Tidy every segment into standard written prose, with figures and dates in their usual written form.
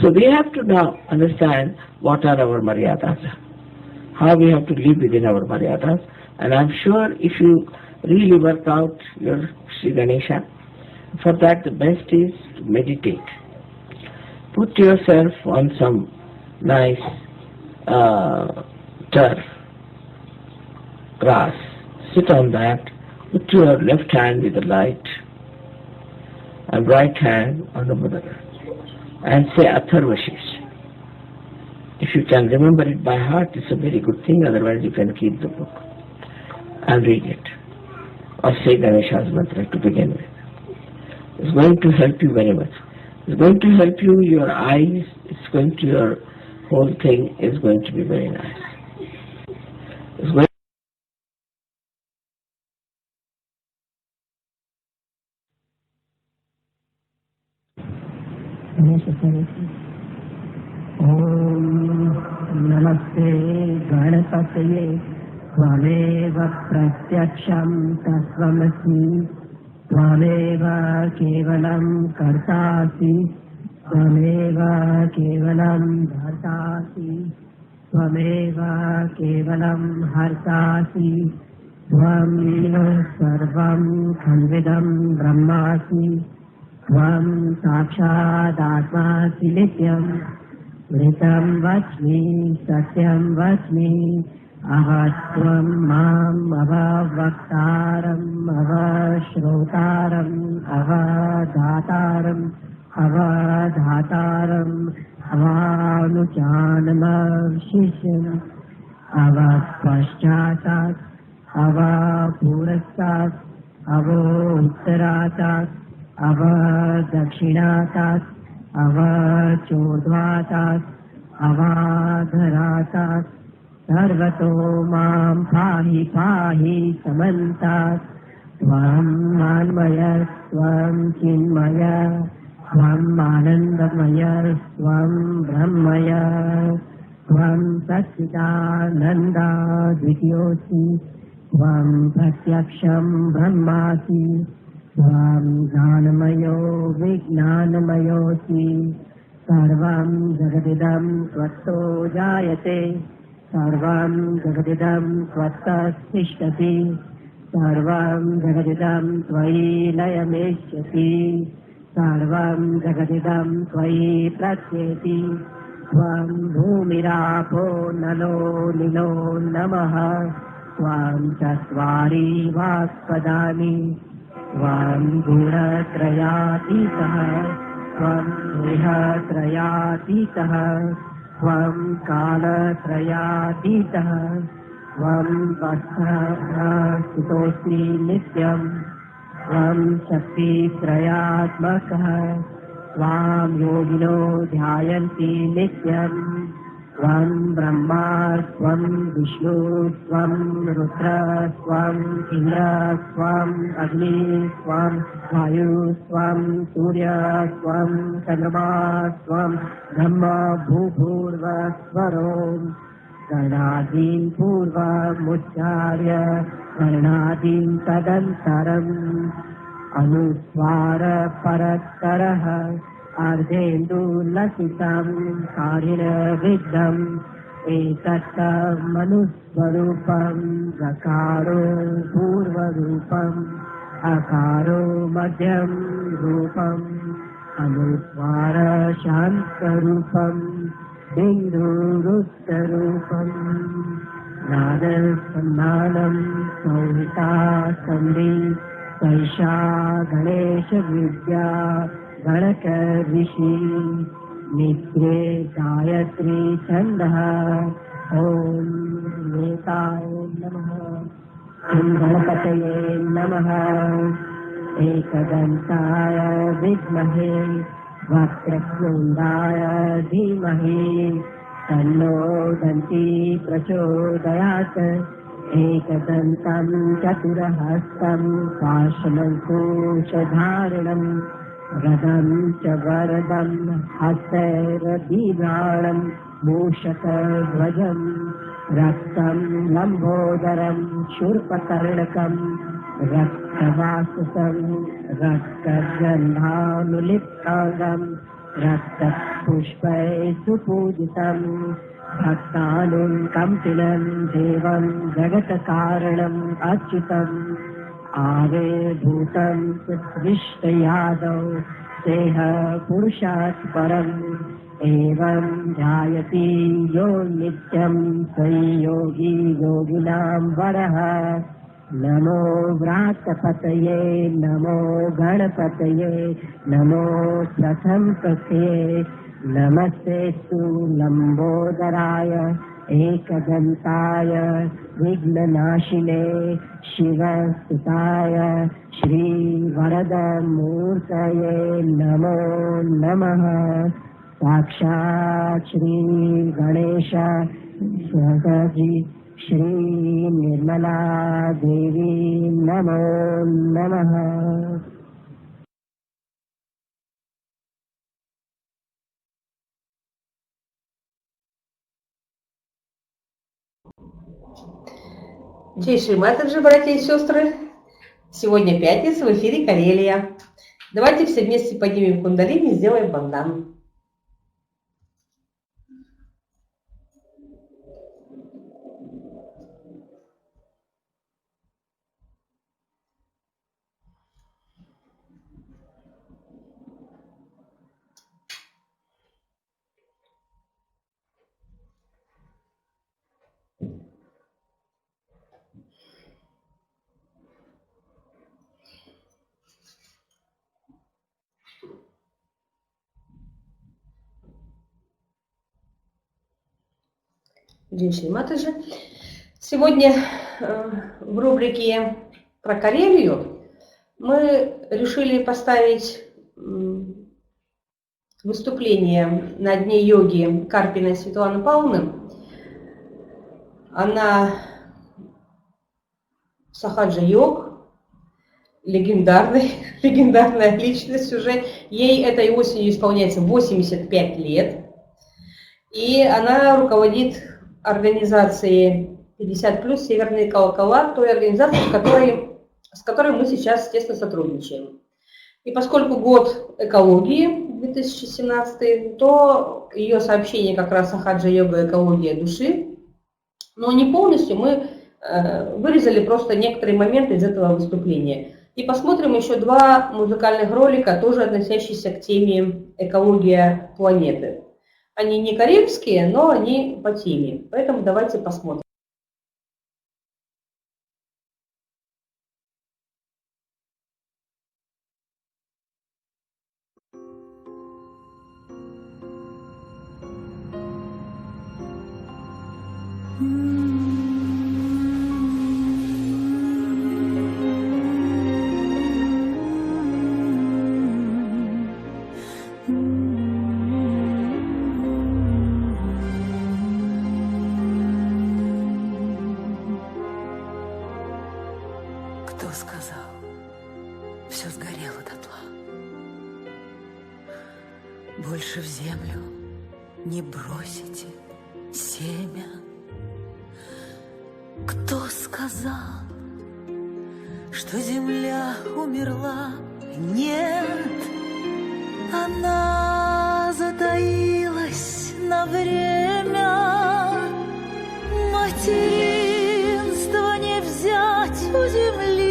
So we have to now understand what are our maryadas, how we have to live within our maryadas. And I'm sure if you really work out your Sri Ganesha, for that the best is to meditate. Put yourself on some nice turf, grass, sit on that, put your left hand with the light and right hand on the mudra and say Atharvashish. If you can remember it by heart, it's a very good thing, otherwise you can keep the book and read it. Or say Ganesha's mantra to begin with. It's going to help you very much. It's going to help you, your eyes, it's going to, your whole thing is going to be very nice. It's going नमस्ते गणपतये त्वमेव प्रत्यक्षं तत्त्वमसि त्वमेव केवलं कर्तासि त्वमेव केवलं धर्तासि त्वमेव केवलं हर्तासि त्वमेव सर्वं खल्विदं ब्रह्मासि त्वं साक्षादात्मासि नित्यं मृतं वच्मि सत्यं वच्मि अहत्वं माम् अववक्तारम् अवश्रोतारम् अवधातारम् अवधातारम् अवानुचानमशिष्यम् अवपश्चातात् अवपुरस्तात् अवोत्तरातात् अवदक्षिणातात् अवचोर्ध्वातात् अवाधरातात् सर्वतो मां पाहि पाहि समन्तात् त्वं मान्मय त्वं चिन्मय त्वम् आनन्दमय त्वं ब्रह्मय त्वं सच्चिदानन्दा द्वितीयोऽसि त्वं प्रत्यक्षं ब्रह्मासि त्वं ज्ञानमयो विज्ञानमयोऽसि सर्वं जगदिदं त्वत्तो जायते सर्वं जगदिदं त्वत्तस्तिष्ठति सर्वं जगदिदं त्वयि लयमेष्यति सर्वं जगदिदं त्वयि प्रत्येति त्वं भूमिरापो नलो निलो नमः त्वं चत्वारि वाक्पदानि त्वं गुणत्रयातीतः त्वं गृहत्रयातीतः त्वं कालत्रयातीतः त्वं स्थितोऽसि नित्यं त्वं शक्तित्रयात्मकः त्वां योगिनो ध्यायन्ति नित्यं त्वं ब्रह्मा त्वं विष्णु त्वं रुद्र त्वं इन्द्र त्वं अग्नि त्वं वायु त्वं सूर्य त्वं चन्द्रमा त्वं ब्रह्म भूभूर्वस्वरो गणादीन् पूर्वमुच्चार्य गणादीन् तदन्तरम् अनुस्वार परत्तरः अर्धेन्दुलसितं कारिणविद्धम् एतत्तमनुस्वरूपं गकारो पूर्वरूपम् अकारो मध्यं रूपम् अनुस्वार शान्तरूपम् बिन्दुरुक्तरूपम् नादसन्नानं संहिता सन्धि सैषा गणेशविद्या गणकऋषि नित्ये गायत्री छन्दः ॐ नेताय नमः ॐ गणपतये नमः एकदन्ताय विद्महे वक्रतुण्डाय धीमहि तन्नो दन्ती प्रचोदयात् एकदन्तं चतुरहस्तं पाशमङ्कुशधारिणं गदं च वरदं हस्तैर्बिभ्राणं मूषकध्वजं रक्तं लम्बोदरं शूर्पकर्णकं रक्तवाससं रक्तगन्धानुलिप्ताङ्गं रक्तपुष्पैः सुपूजितम् भक्तानुकम्पिनं देवं जगत्कारणम् अच्युतम् आविर्भूतं सृष्टयादौ सेह पुरुषात् परम् एवं ध्यायति यो नित्यं स योगी योगिनां वरः नमो व्रातपतये नमो गणपतये नमो प्रथम प्रथये नमस्तेस्तु लंबोदराय एकदन्ताय विघ्ननाशिने शिवसुताय श्रीवरदमूर्तये नमो नमः। साक्षात् श्री गणेश सहजी श्री निर्मला देवी नमो नमः। Джей Шри Матаджи, братья и сестры. Сегодня пятница, в эфире Карелия. Давайте все вместе поднимем кундалини и сделаем бандан. Джей Шри Матаджи. Сегодня в рубрике про Карелию мы решили поставить выступление на Дне йоги Карпиной Светланы Павловны. Она Сахаджа Йог, легендарная личность уже. Ей этой осенью исполняется 85 лет. И она руководит организацией 50+ Северные колокола, той организации, с которой мы сейчас, естественно, сотрудничаем. И поскольку год экологии 2017, то ее сообщение как раз Сахаджа Йога экология души, но не полностью, мы вырезали просто некоторые моменты из этого выступления. И посмотрим еще 2 музыкальных ролика, тоже относящиеся к теме экология планеты. Они не карельские, но они по теме. Поэтому давайте посмотрим. Больше в землю не бросите семя. Кто сказал, что земля умерла? Нет, она затаилась на время. Материнство не взять у земли,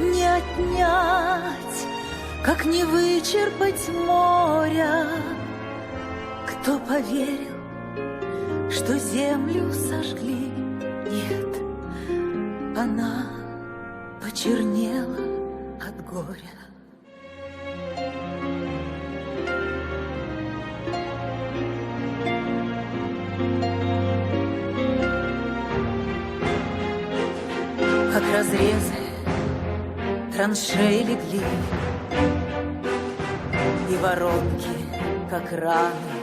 не отнять, как не вычерпать моря. Кто поверил, что землю сожгли? Нет, она почернела от горя. Как разрезы траншеи легли, и воронки, как раны,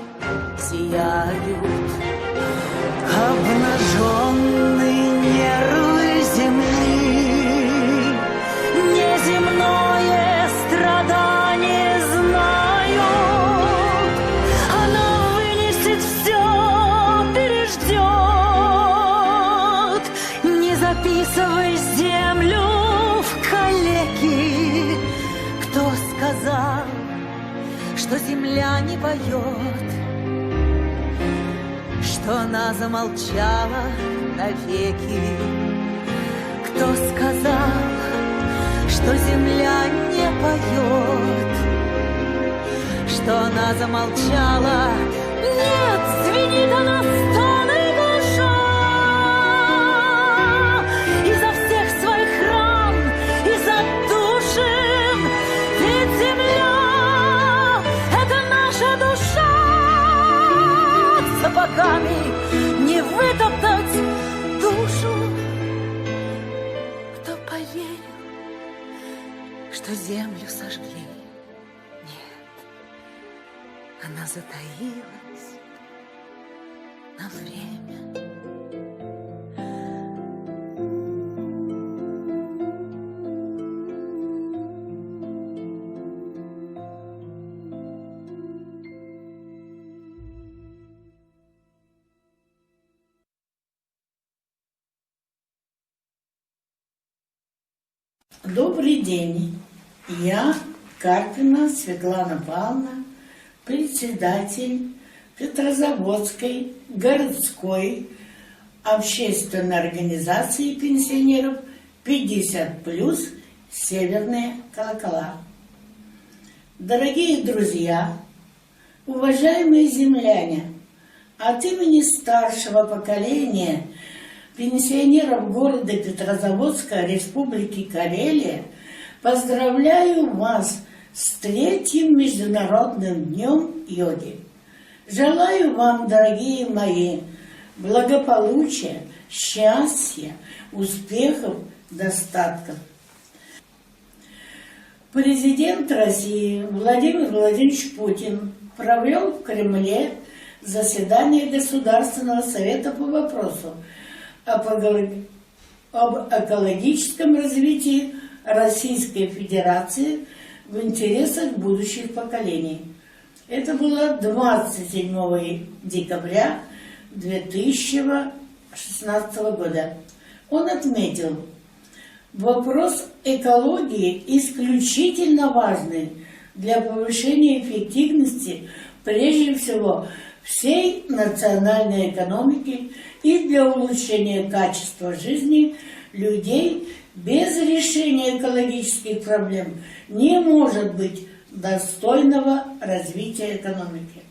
сияют. Обнаженные нервы земли неземное страдание знают. Она вынесет все, переждет. Не записывай землю в калеки. Кто сказал, что земля не поет, что она замолчала навеки. Кто сказал, что земля не поет, что она замолчала? Нет, звенит она стоны душа изо всех своих ран, изо души. Ведь земля — это наша душа. Сапогами не вытоптать душу. Кто поверил, что землю сожгли? Нет, она затаилась на время. Добрый день. Я Карпина Светлана Павловна, председатель Петрозаводской городской общественной организации пенсионеров 50+, Северные колокола. Дорогие друзья, уважаемые земляне, от имени старшего поколения пенсионеров города Петрозаводска, Республики Карелия, поздравляю вас с 3-м Международным днем йоги. Желаю вам, дорогие мои, благополучия, счастья, успехов, достатков. Президент России Владимир Владимирович Путин провел в Кремле заседание Государственного совета по вопросу об экологическом развитии Российской Федерации в интересах будущих поколений. Это было 27 декабря 2016 года. Он отметил, вопрос экологии исключительно важный для повышения эффективности, прежде всего, всей национальной экономики и для улучшения качества жизни людей. Без решения экологических проблем не может быть достойного развития экономики.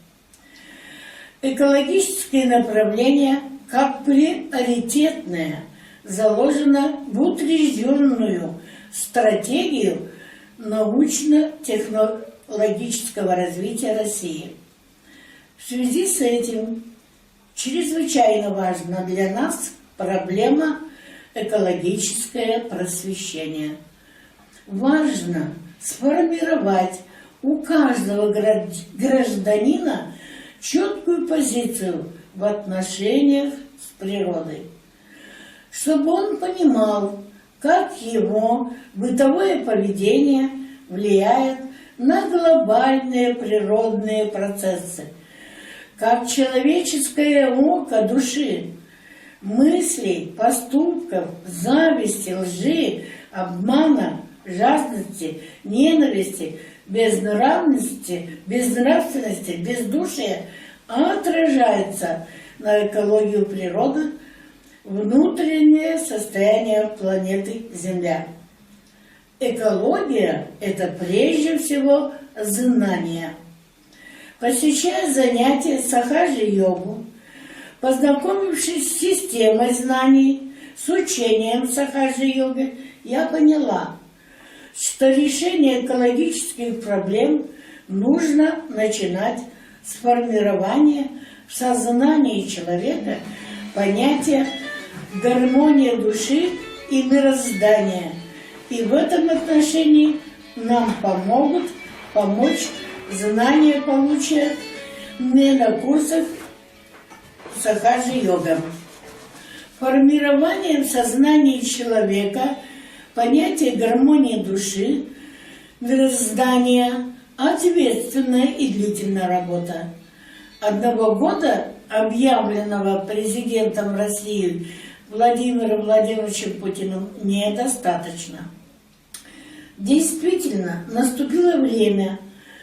Экологическое направление как приоритетное заложено в утвержденную стратегию научно-технологического развития России. В связи с этим чрезвычайно важна для нас проблема экологическое просвещение. Важно сформировать у каждого гражданина четкую позицию в отношениях с природой, чтобы он понимал, как его бытовое поведение влияет на глобальные природные процессы, как человеческое око души, мыслей, поступков, зависти, лжи, обмана, жадности, ненависти, безнравственности, бездушия отражается на экологию природы, внутреннее состояние планеты Земля. Экология – это прежде всего знание. Посещая занятия Сахаджа-йогу, познакомившись с системой знаний, с учением Сахаджа-йоги, я поняла, что решение экологических проблем нужно начинать с формирования в сознании человека понятия гармония души и мироздания. И в этом отношении нам помочь знания, полученные на курсах Сахаджа-йога. Формированием в сознании человека понятия гармонии души, мироздания, ответственная и длительная работа. 1 года, объявленного президентом России Владимиром Владимировичем Путиным, недостаточно. Действительно, наступило время,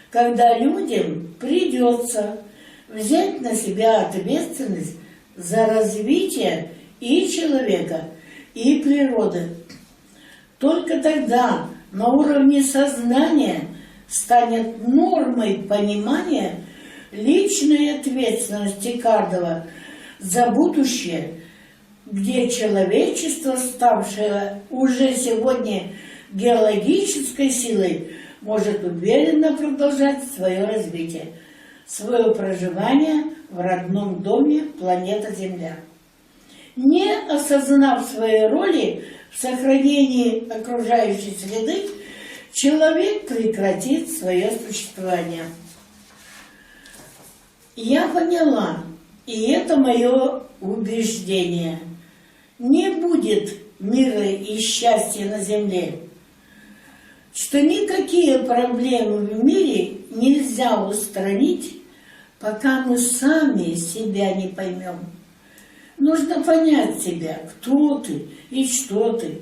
когда людям придется взять на себя ответственность за развитие и человека, и природы. Только тогда на уровне сознания станет нормой понимания личной ответственности каждого за будущее, где человечество, ставшее уже сегодня геологической силой, может уверенно продолжать свое развитие, свое проживание в родном доме планета Земля. Не осознав своей роли в сохранении окружающей среды, человек прекратит свое существование. Я поняла, и это мое убеждение: не будет мира и счастья на Земле, что никакие проблемы в мире нельзя устранить, пока мы сами себя не поймем. Нужно понять себя, кто ты и что ты,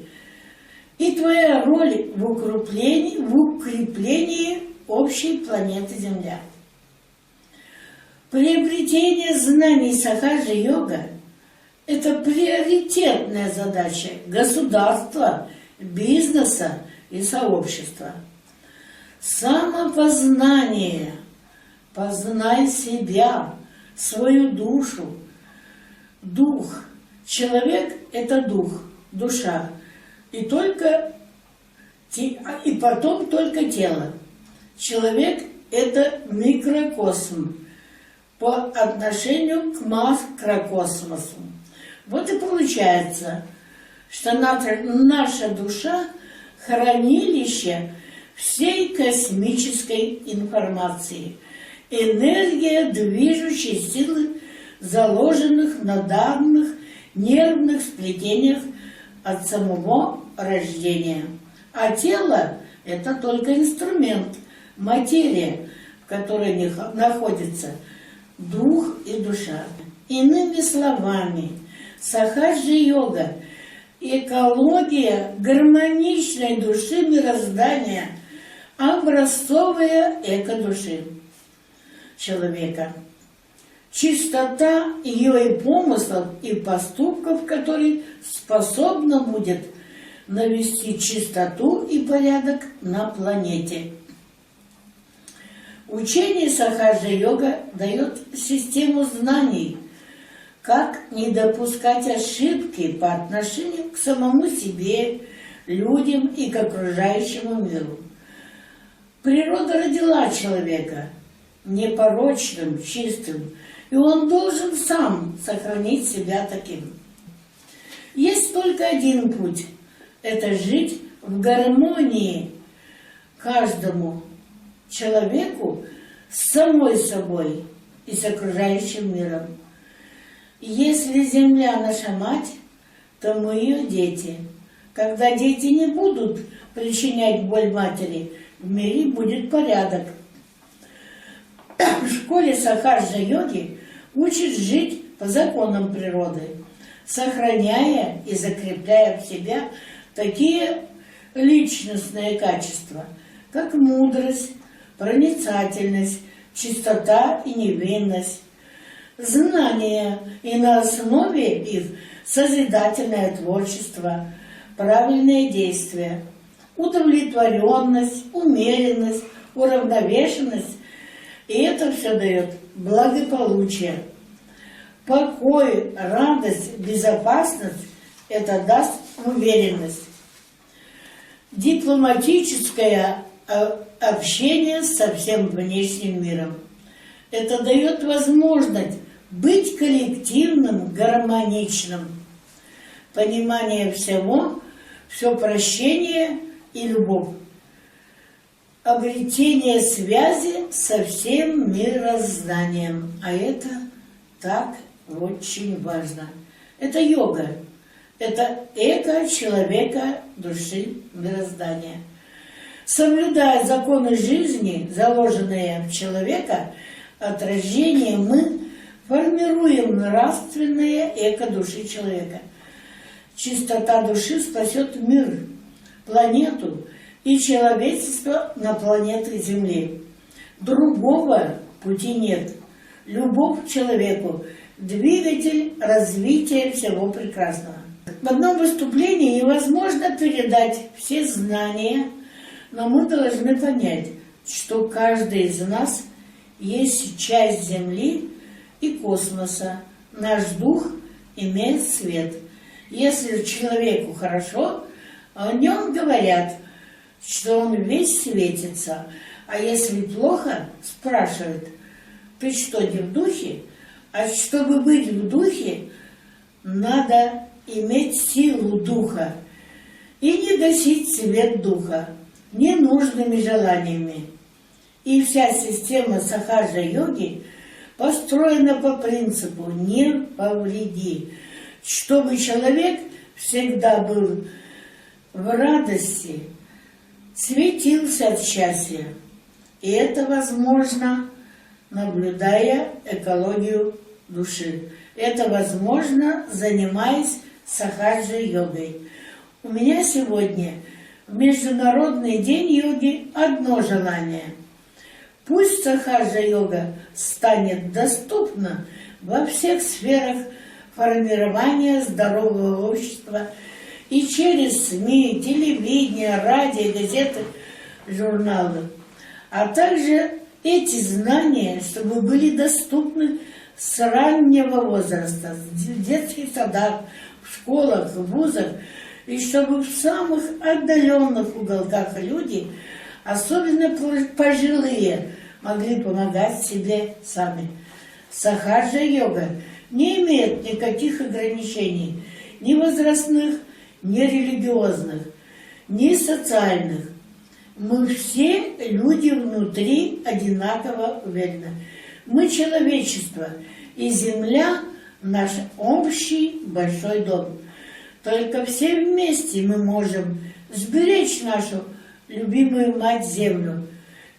и твоя роль в укреплении общей планеты Земля. Приобретение знаний Сахаджа-йога – это приоритетная задача государства, бизнеса и сообщества. Самопознание. Познай себя, свою душу. Дух. Человек – это дух, душа. И потом только тело. Человек – это микрокосм по отношению к макрокосмосу. Вот и получается, что наша душа – хранилище всей космической информации, энергия движущей силы, заложенных на данных нервных сплетениях от самого рождения. А тело – это только инструмент, материя, в которой находится дух и душа. Иными словами, Сахаджа-йога – экология гармоничной души мироздания, образцовая эко-души человека. Чистота ее и помыслов, и поступков, которые способна будет навести чистоту и порядок на планете. Учение Сахаджа-йога дает систему знаний, как не допускать ошибки по отношению к самому себе, людям и к окружающему миру. Природа родила человека непорочным, чистым, и он должен сам сохранить себя таким. Есть только один путь – это жить в гармонии каждому человеку с самой собой и с окружающим миром. Если Земля наша мать, то мы ее дети. Когда дети не будут причинять боль матери, в мире будет порядок. В школе Сахаджа-йоги учат жить по законам природы, сохраняя и закрепляя в себя такие личностные качества, как мудрость, проницательность, чистота и невинность, знания, и на основе их созидательное творчество, правильные действия, удовлетворенность, умеренность, уравновешенность. И это все дает благополучие. Покой, радость, безопасность – это даст уверенность. Дипломатическое общение со всем внешним миром. Это дает возможность быть коллективным, гармоничным. Понимание всего, все прощение и любовь. Обретение связи со всем мирозданием. А это так очень важно. Это йога. Это эко человека, души, мироздания. Соблюдая законы жизни, заложенные в человека, отражение мы формируем нравственное эко души человека. Чистота души спасет мир, планету и человечество на планете Земли. Другого пути нет. Любовь к человеку – двигатель развития всего прекрасного. В одном выступлении невозможно передать все знания, но мы должны понять, что каждый из нас есть часть Земли и космоса. Наш дух имеет свет. Если человеку хорошо, о нем говорят, что он весь светится. А если плохо, спрашивают: ты что, не в духе? А чтобы быть в духе, надо иметь силу духа и не гасить свет духа ненужными желаниями. И вся система Сахаджа йоги построена по принципу «не повреди», чтобы человек всегда был в радости, светился от счастья. И это возможно, наблюдая экологию души. Это возможно, занимаясь сахаджа-йогой. У меня сегодня в Международный день йоги одно желание. Пусть сахаджа-йога станет доступна во всех сферах формирования здорового общества и через СМИ, телевидение, радио, газеты, журналы. А также эти знания, чтобы были доступны с раннего возраста, в детских садах, в школах, в вузах, и чтобы в самых отдаленных уголках люди, особенно пожилые, могли помогать себе сами. Сахаджа-йога не имеет никаких ограничений, ни возрастных, ни религиозных, ни социальных. Мы все люди внутри одинаково уверены. Мы человечество, и Земля – наш общий большой дом. Только все вместе мы можем сберечь нашу любимую Мать-Землю.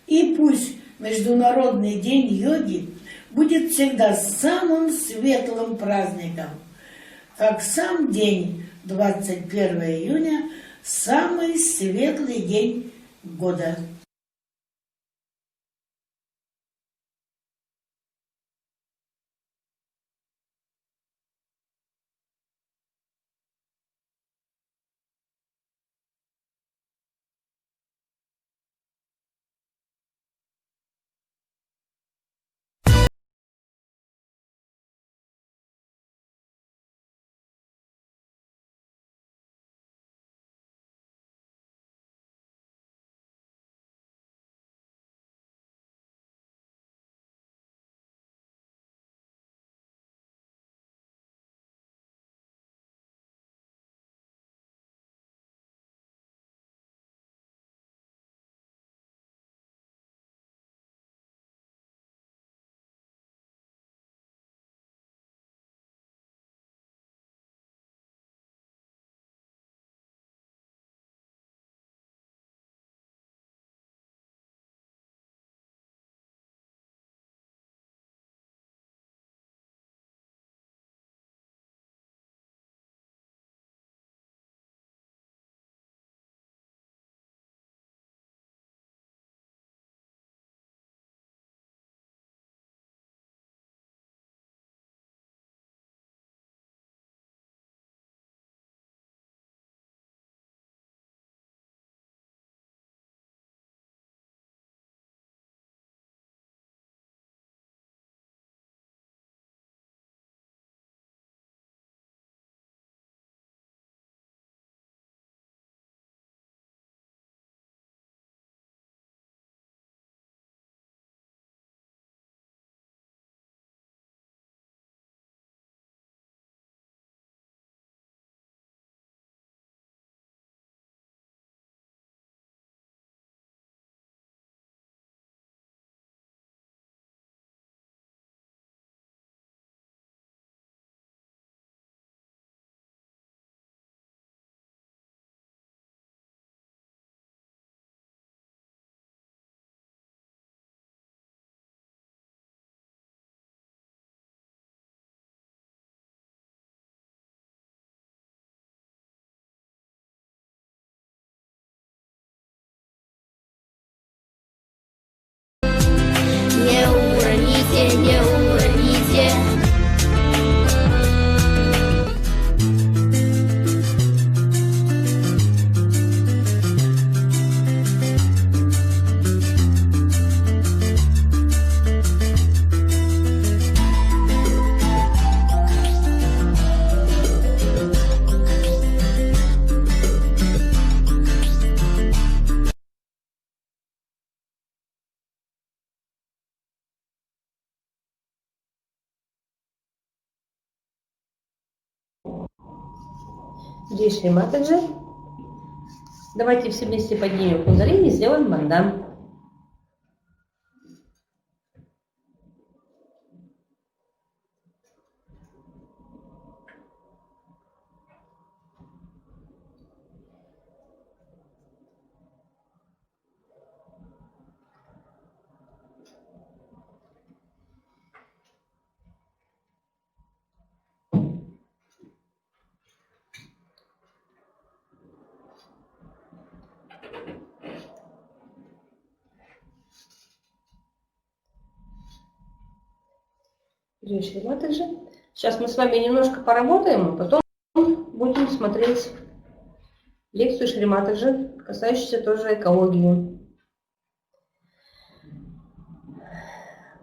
И пусть Международный день йоги будет всегда самым светлым праздником, как сам день 21 июня – самый светлый день года. Джей Шри Матаджи. Давайте все вместе поднимем кундалини и сделаем бандам. Джей Шри Матаджи. Сейчас мы с вами немножко поработаем, а потом будем смотреть лекцию Шри Матаджи, касающуюся тоже экологии.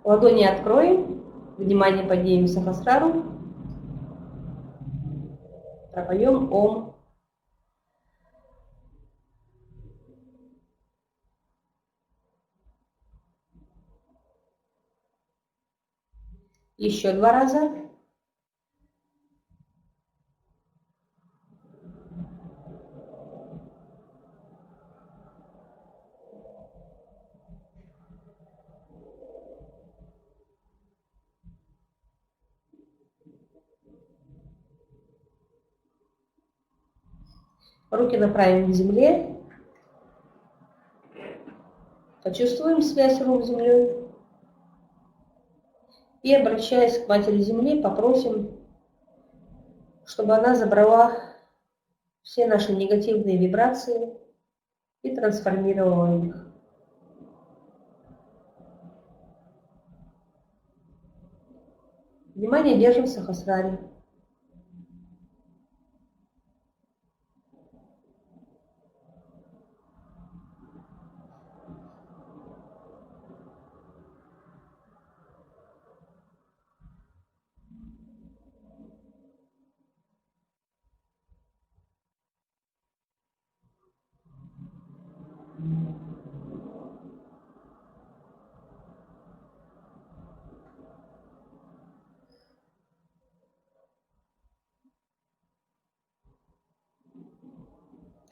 Ладони откроем, внимание поднимем Сахасрару, пропоем Ом. Еще 2 раза. Руки направим к земле. Почувствуем связь рук с землей. И, обращаясь к Матери Земли, попросим, чтобы она забрала все наши негативные вибрации и трансформировала их. Внимание держим в Сахасраре.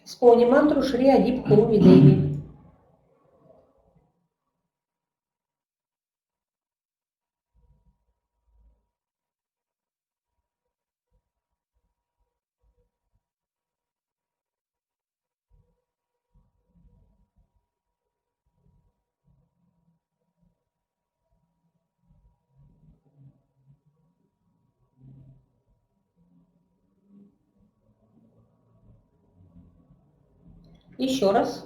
Исполним мантру Шри Адип Куми Деви. Еще раз.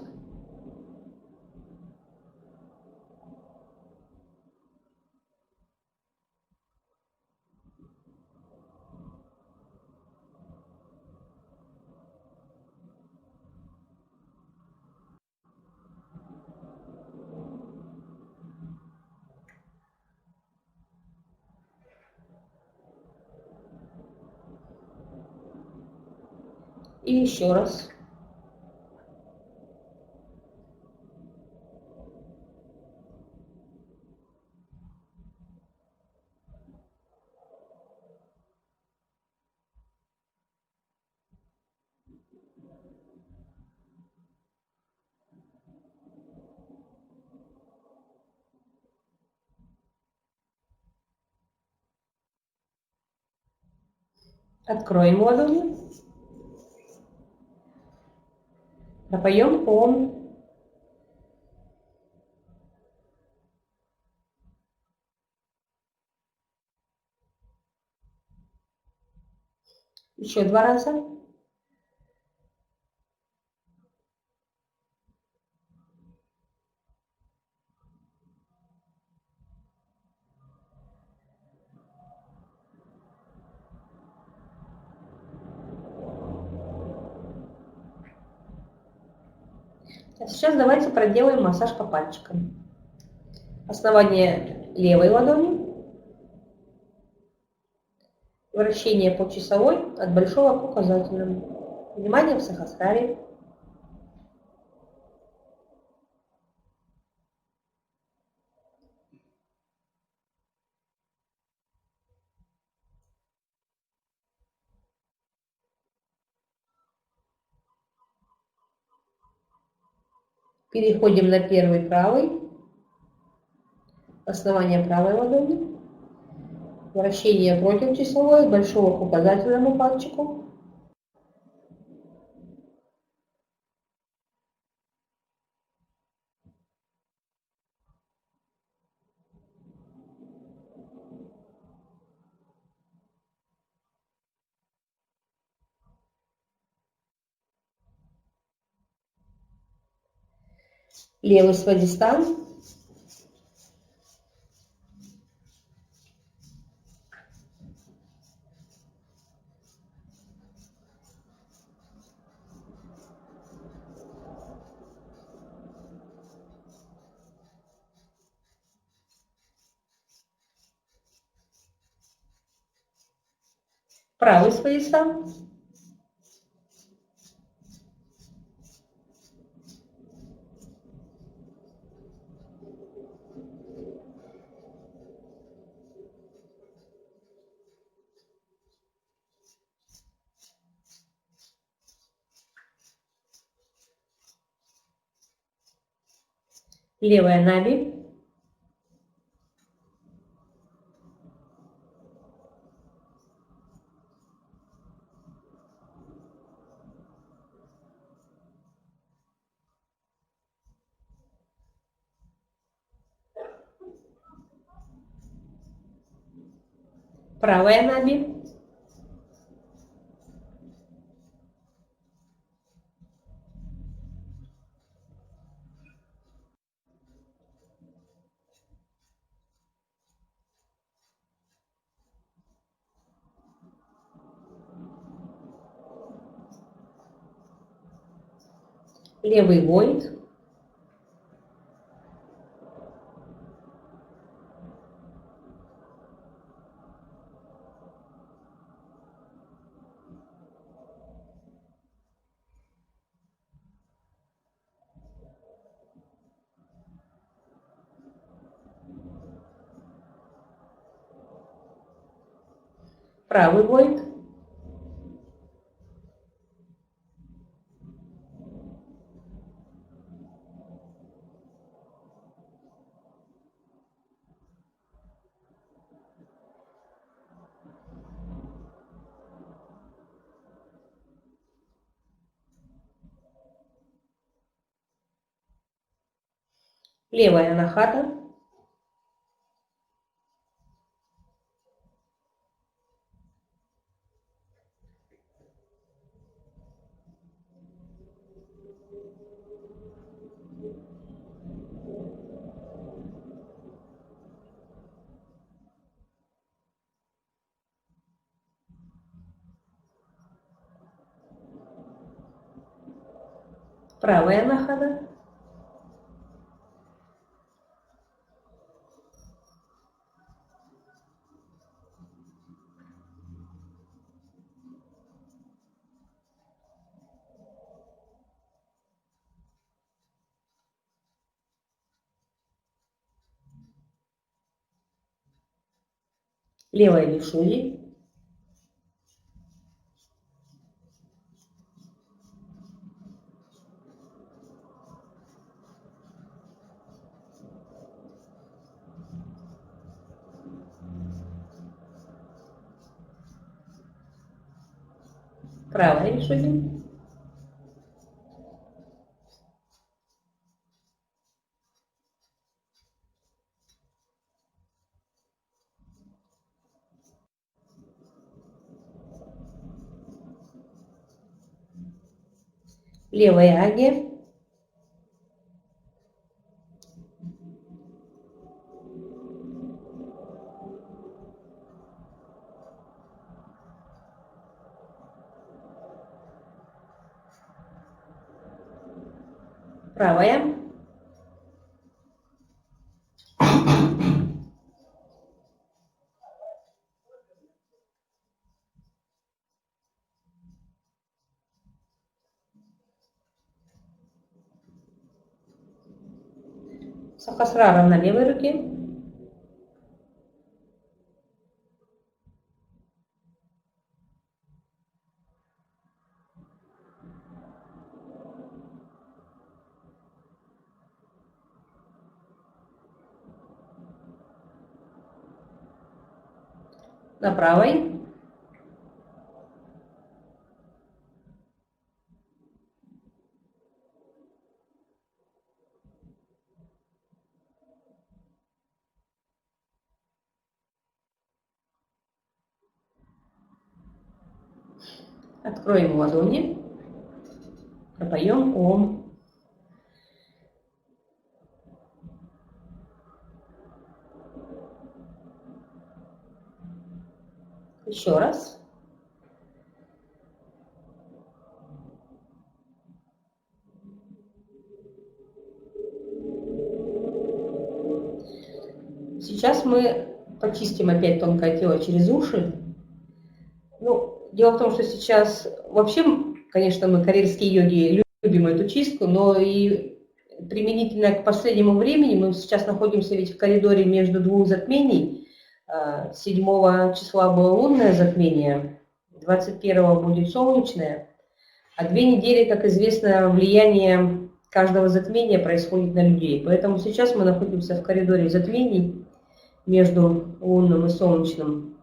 И еще раз. Откроем ладони. Пропоем Ом. Еще 2 раза. А сейчас давайте проделаем массаж по пальчикам. Основание левой ладони. Вращение по часовой от большого к указательному. Внимание в Сахасраре. Переходим на первый правый. Основание правой ладони. Вращение против часовой, большого к указательному пальчику. Левый свадистан. Правый свадистан. Левая наби. Правая наби. Левый войт. Правый войт. Левая анахата. Правая анахата. Левая вишули. Правая вишули. Левая аги. Правая. Сахасрара на левой руке. на правой. Откроем ладони, пропоем Ом. Еще раз. Сейчас мы почистим опять тонкое тело через уши. Ну, дело в том, что сейчас вообще, конечно, мы, карельские йоги, любим эту чистку, но и применительно к последнему времени мы сейчас находимся ведь в коридоре между двух затмений. 7 числа было лунное затмение, 21 будет солнечное, а 2 недели, как известно, влияние каждого затмения происходит на людей. Поэтому сейчас мы находимся в коридоре затмений между лунным и солнечным.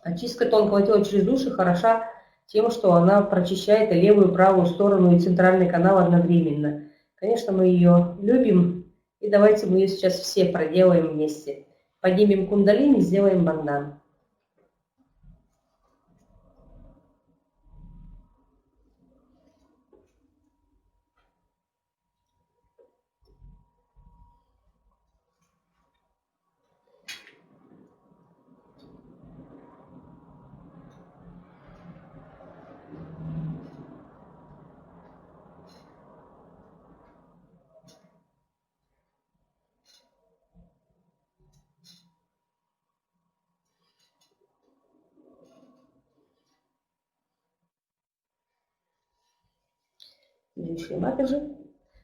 Очистка тонкого тела через уши хороша тем, что она прочищает и левую, и правую сторону, и центральный канал одновременно. Конечно, мы ее любим, и давайте мы ее сейчас все проделаем вместе. Поднимем кундалини, сделаем бандан.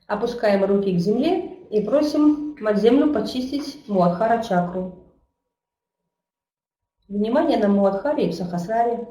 Опускаем руки к земле и просим Мадземлю почистить Муладхара чакру. Внимание на Муладхаре и Сахасраре.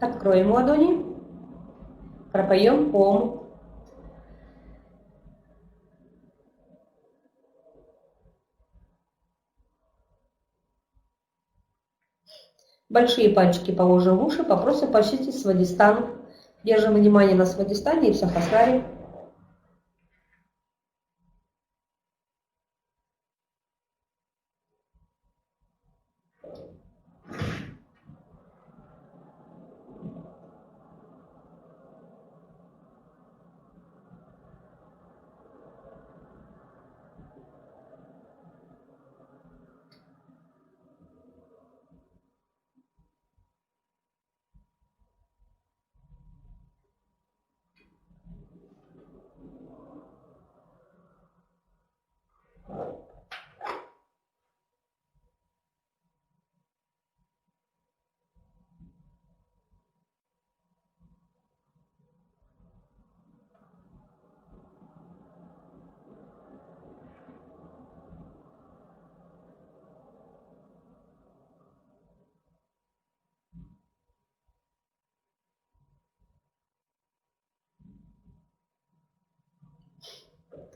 Откроем ладони, пропоем Ом. Большие пальчики положим в уши, попросим почистить свадистан. Держим внимание на свадистане и в Сахасраре.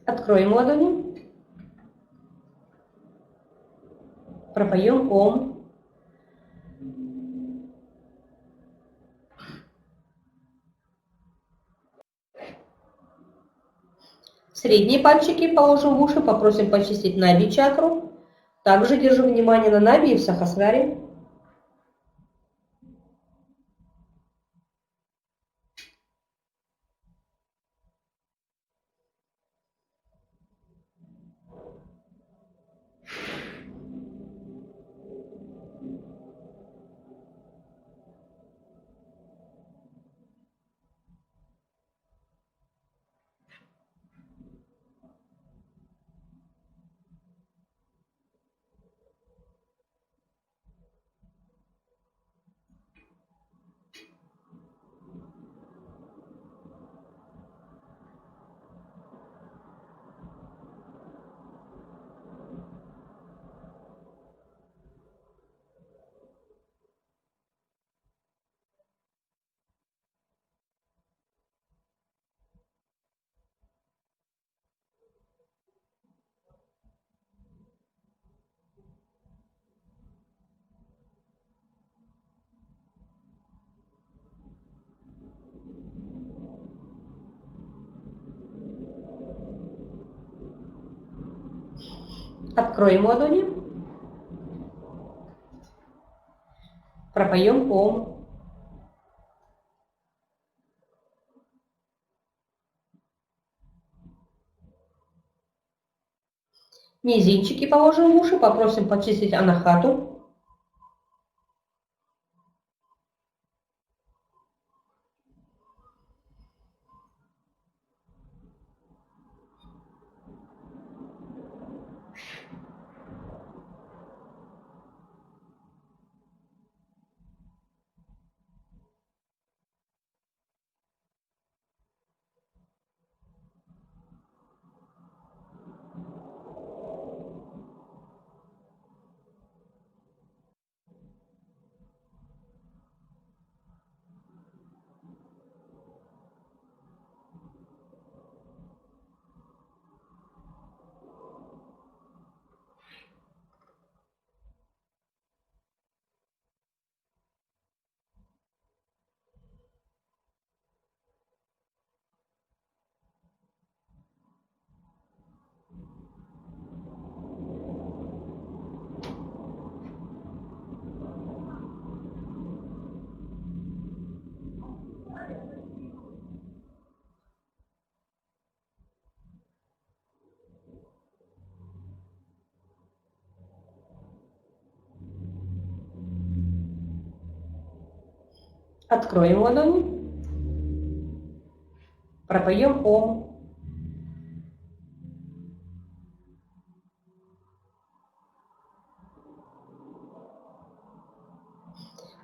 Откроем ладони, пропоем Ом. Средние пальчики положим в уши, попросим почистить Наби чакру. Также держим внимание на Наби и в Сахасраре. Откроем ладони. Пропоем Ом. Мизинчики положим в уши, попросим почистить анахату. Откроем ладони. Пропоем Ом.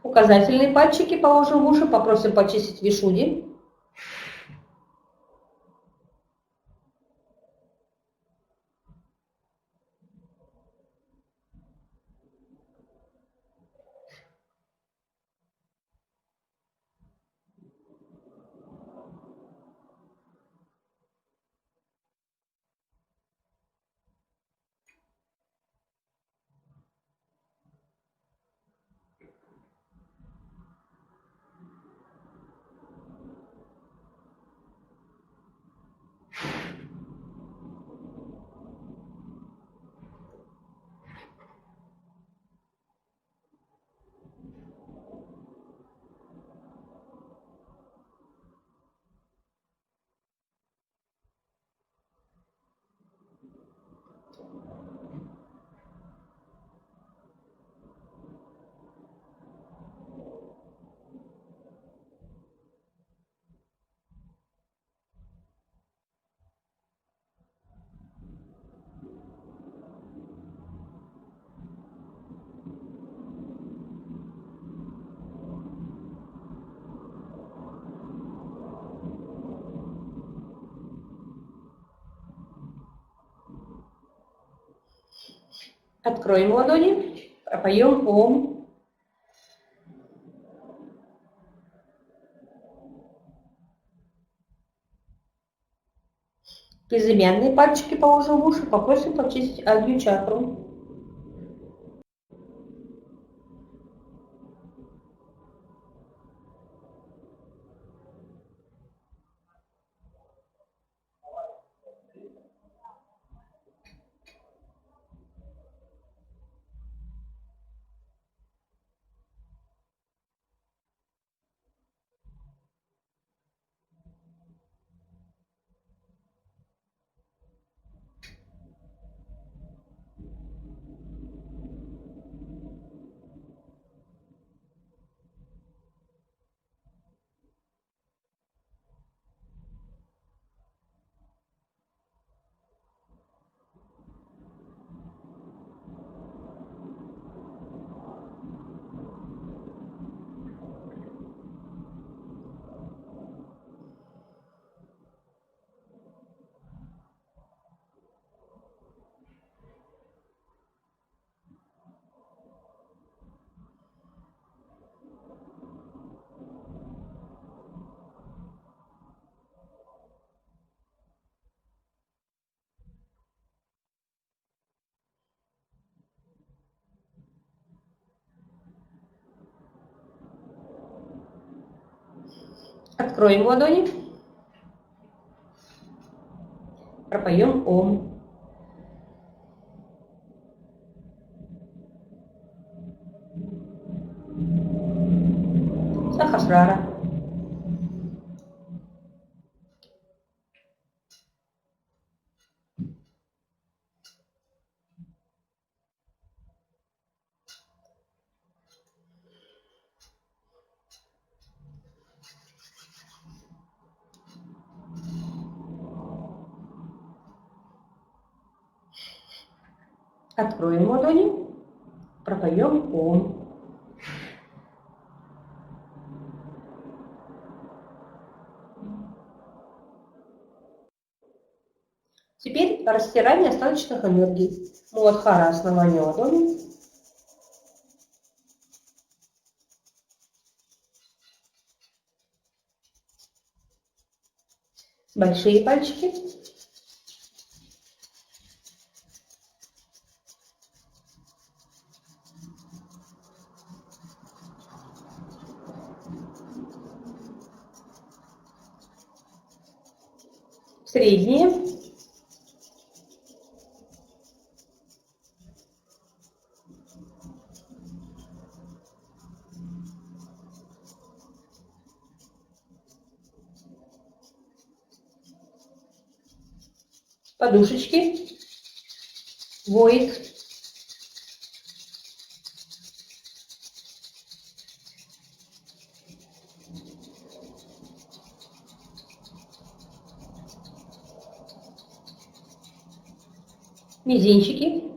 Указательные пальчики положим в уши, попросим почистить вишуди. Откроем ладони, пропоем Ом. Безымянные пальчики положим в уши, попросим почистить Агью чакру. Откроем ладони, пропоем Ом. Откроем ладони, пропоем Ом. Теперь растирание остаточных энергий. Муладхара, основание ладони. Большие пальчики. Средние. Подушечки, воид, мизинчики,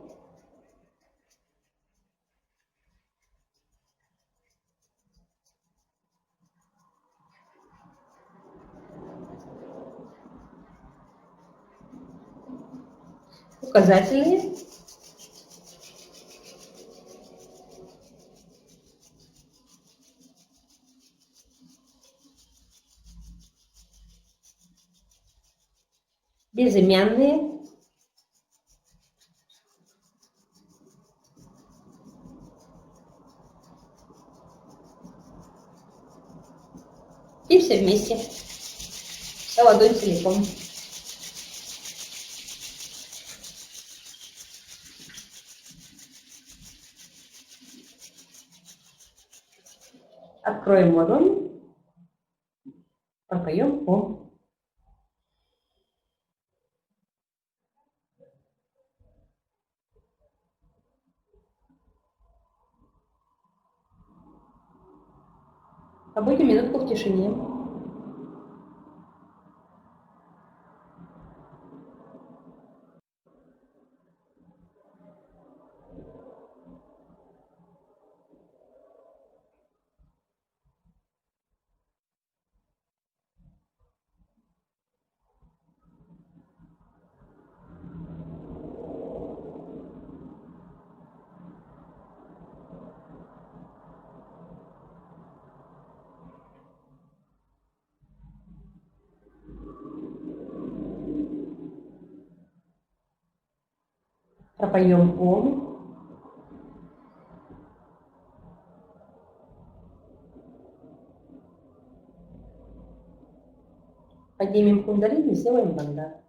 указательные, безымянные, и все вместе, вся ладонь целиком. Откроем ладонь, пропоем Ом. Побудем минутку в тишине. Пропоем Ом. Поднимем кундалини, сделаем банда.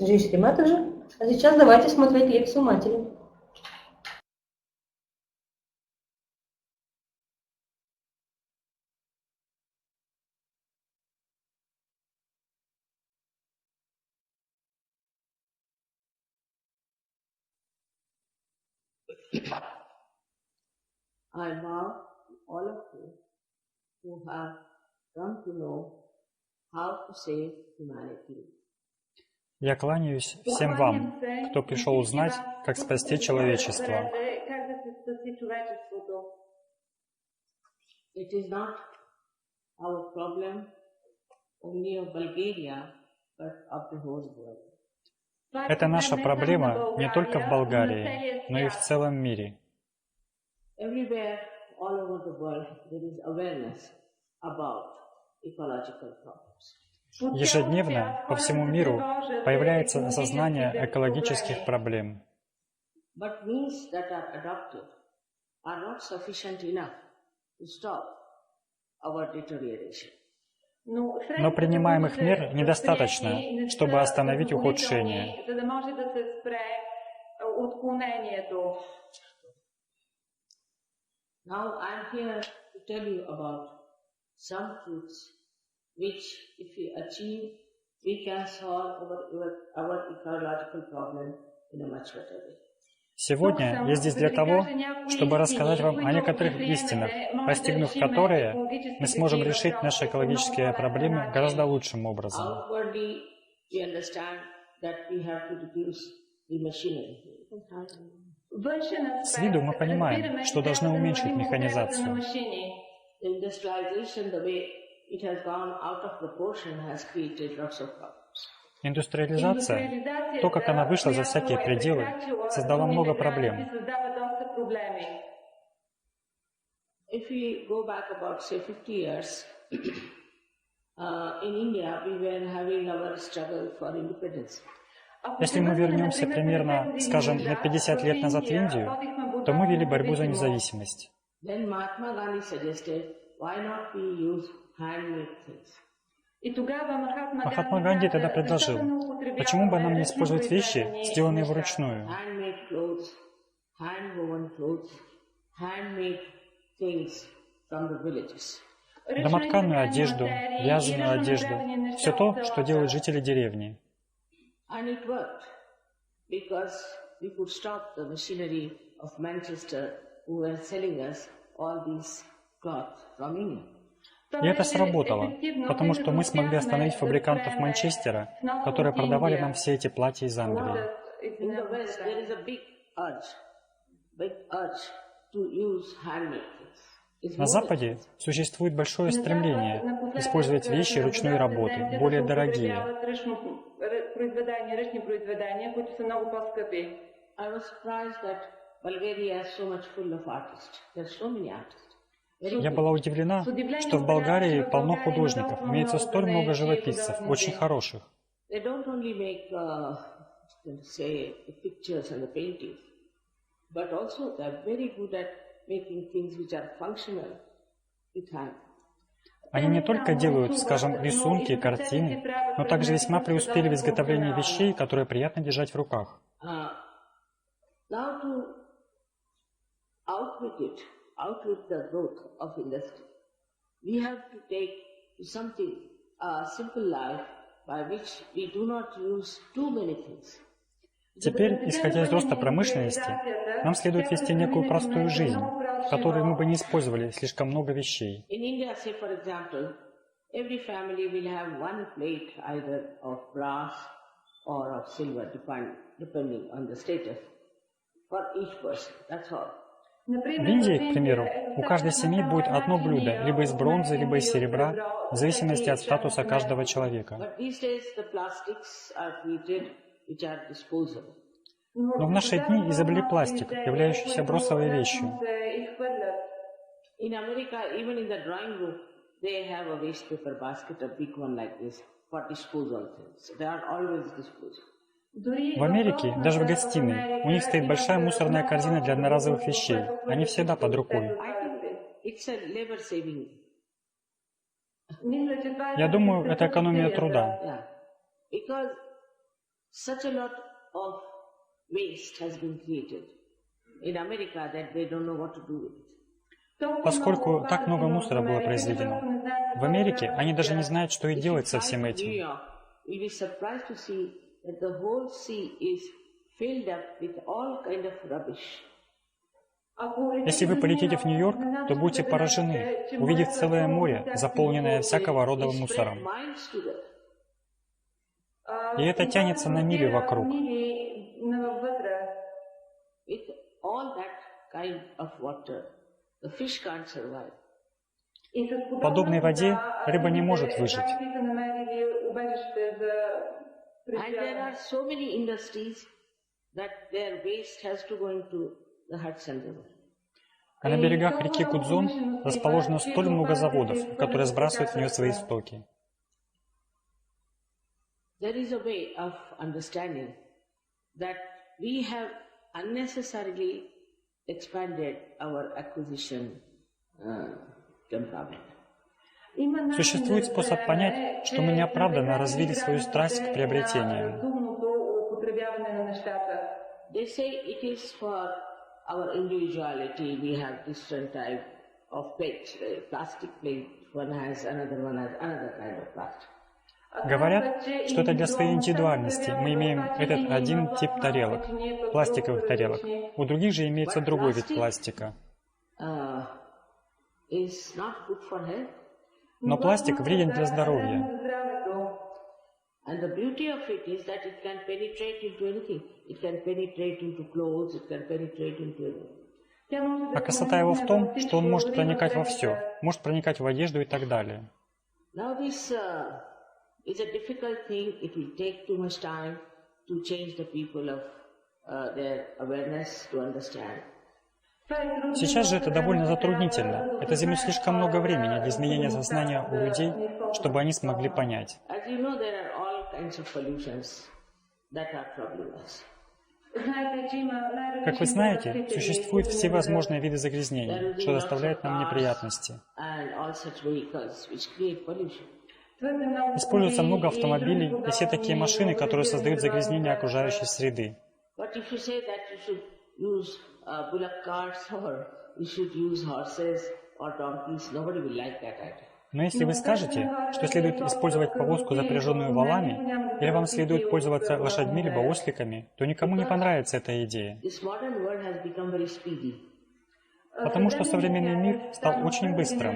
Джей Шри Матаджи. А сейчас давайте смотреть лекцию матери. I vow all of you who have come to know how to save humanity. Я кланяюсь всем вам, кто пришел узнать, как спасти человечество. It is not our problem only of Bulgaria, but of the whole world. Это наша проблема не только в Болгарии, но и в целом мире. Everywhere, all over the world, there is awareness about ecological problems. Ежедневно по всему миру появляется осознание экологических проблем. But means that are adopted are not sufficient enough to stop our deterioration. Но принимаемых мер недостаточно, чтобы остановить ухудшение. Now I'm here to tell you about some truths which, if we achieve, we can solve our ecological problem in a much better way. Сегодня я здесь для того, чтобы рассказать вам о некоторых истинах, постигнув которые, мы сможем решить наши экологические проблемы гораздо лучшим образом. Outwardly, we understand that we have to reduce the machinery. С виду мы понимаем, что должны уменьшить механизацию. Индустриализация, то, как она вышла за всякие пределы, создала много проблем. Если мы вернемся примерно, скажем, на 50 лет назад в Индию, то мы вели борьбу за независимость. Махатма Ганди тогда предложил, почему бы нам не использовать вещи, сделанные вручную? Домотканную одежду, вязаную одежду, все то, что делают жители деревни. And it worked because we could stop the machinery of Manchester who were selling us all these cloth from India. И это сработало, потому что мы смогли остановить фабрикантов Манчестера, которые продавали нам все эти платья из Англии. На Западе существует большое стремление использовать вещи ручной работы, более дорогие. Я была удивлена, что в Болгарии полно художников, имеется столь много живописцев, очень хороших. Они не только делают, скажем, рисунки, картины, но также весьма преуспели в изготовлении вещей, которые приятно держать в руках. Теперь, исходя из роста промышленности, нам следует вести некую простую жизнь, в которой мы бы не использовали слишком много вещей. В Индии, к примеру, у каждой семьи будет одно блюдо, либо из бронзы, либо из серебра, в зависимости от статуса каждого человека. Но в наши дни изобрели пластик, являющийся бросовой вещью. В Америке, даже в гостиной, у них стоит большая мусорная корзина для одноразовых вещей. Они всегда под рукой. Я думаю, это экономия труда. Поскольку так много мусора было произведено. В Америке они даже не знают, что и делать со всем этим. Если вы полетите в Нью-Йорк, то будете поражены, увидев целое море, заполненное всякого рода мусором. И это тянется на мили вокруг. В подобной воде рыба не может выжить. А на берегах реки Гудзон расположено столь много заводов, которые сбрасывают в нее свои стоки. There is a way of understanding that we have unnecessarily expanded our acquisition temperament. Существует способ понять, что мы неоправданно развили свою страсть к приобретению. They say it is for our individuality. We have different type of plate, plastic plate. One has another kind of plastic. Говорят, что это для своей индивидуальности. Мы имеем этот один тип тарелок, пластиковых тарелок. У других же имеется другой вид пластика. Но пластик вреден для здоровья. And the beauty of it is that it can penetrate into anything. It can penetrate into clothes, it can penetrate into anything. А красота его в том, что он может проникать во все, может проникать в одежду и так далее. Now this is a difficult thing. It will take too much time to change the people of their awareness to understand. Сейчас же это довольно затруднительно. Это займет слишком много времени для изменения сознания у людей, чтобы они смогли понять. As you know, there are all kinds of pollutions that are troubling us. Как вы знаете, существуют все возможные виды загрязнений, что доставляет нам неприятности. Используется много автомобилей и все такие машины, которые создают загрязнение окружающей среды. Но если вы скажете, что следует использовать повозку, запряженную валами, или вам следует пользоваться лошадьми либо осликами, то никому не понравится эта идея. Потому что современный мир стал очень быстрым.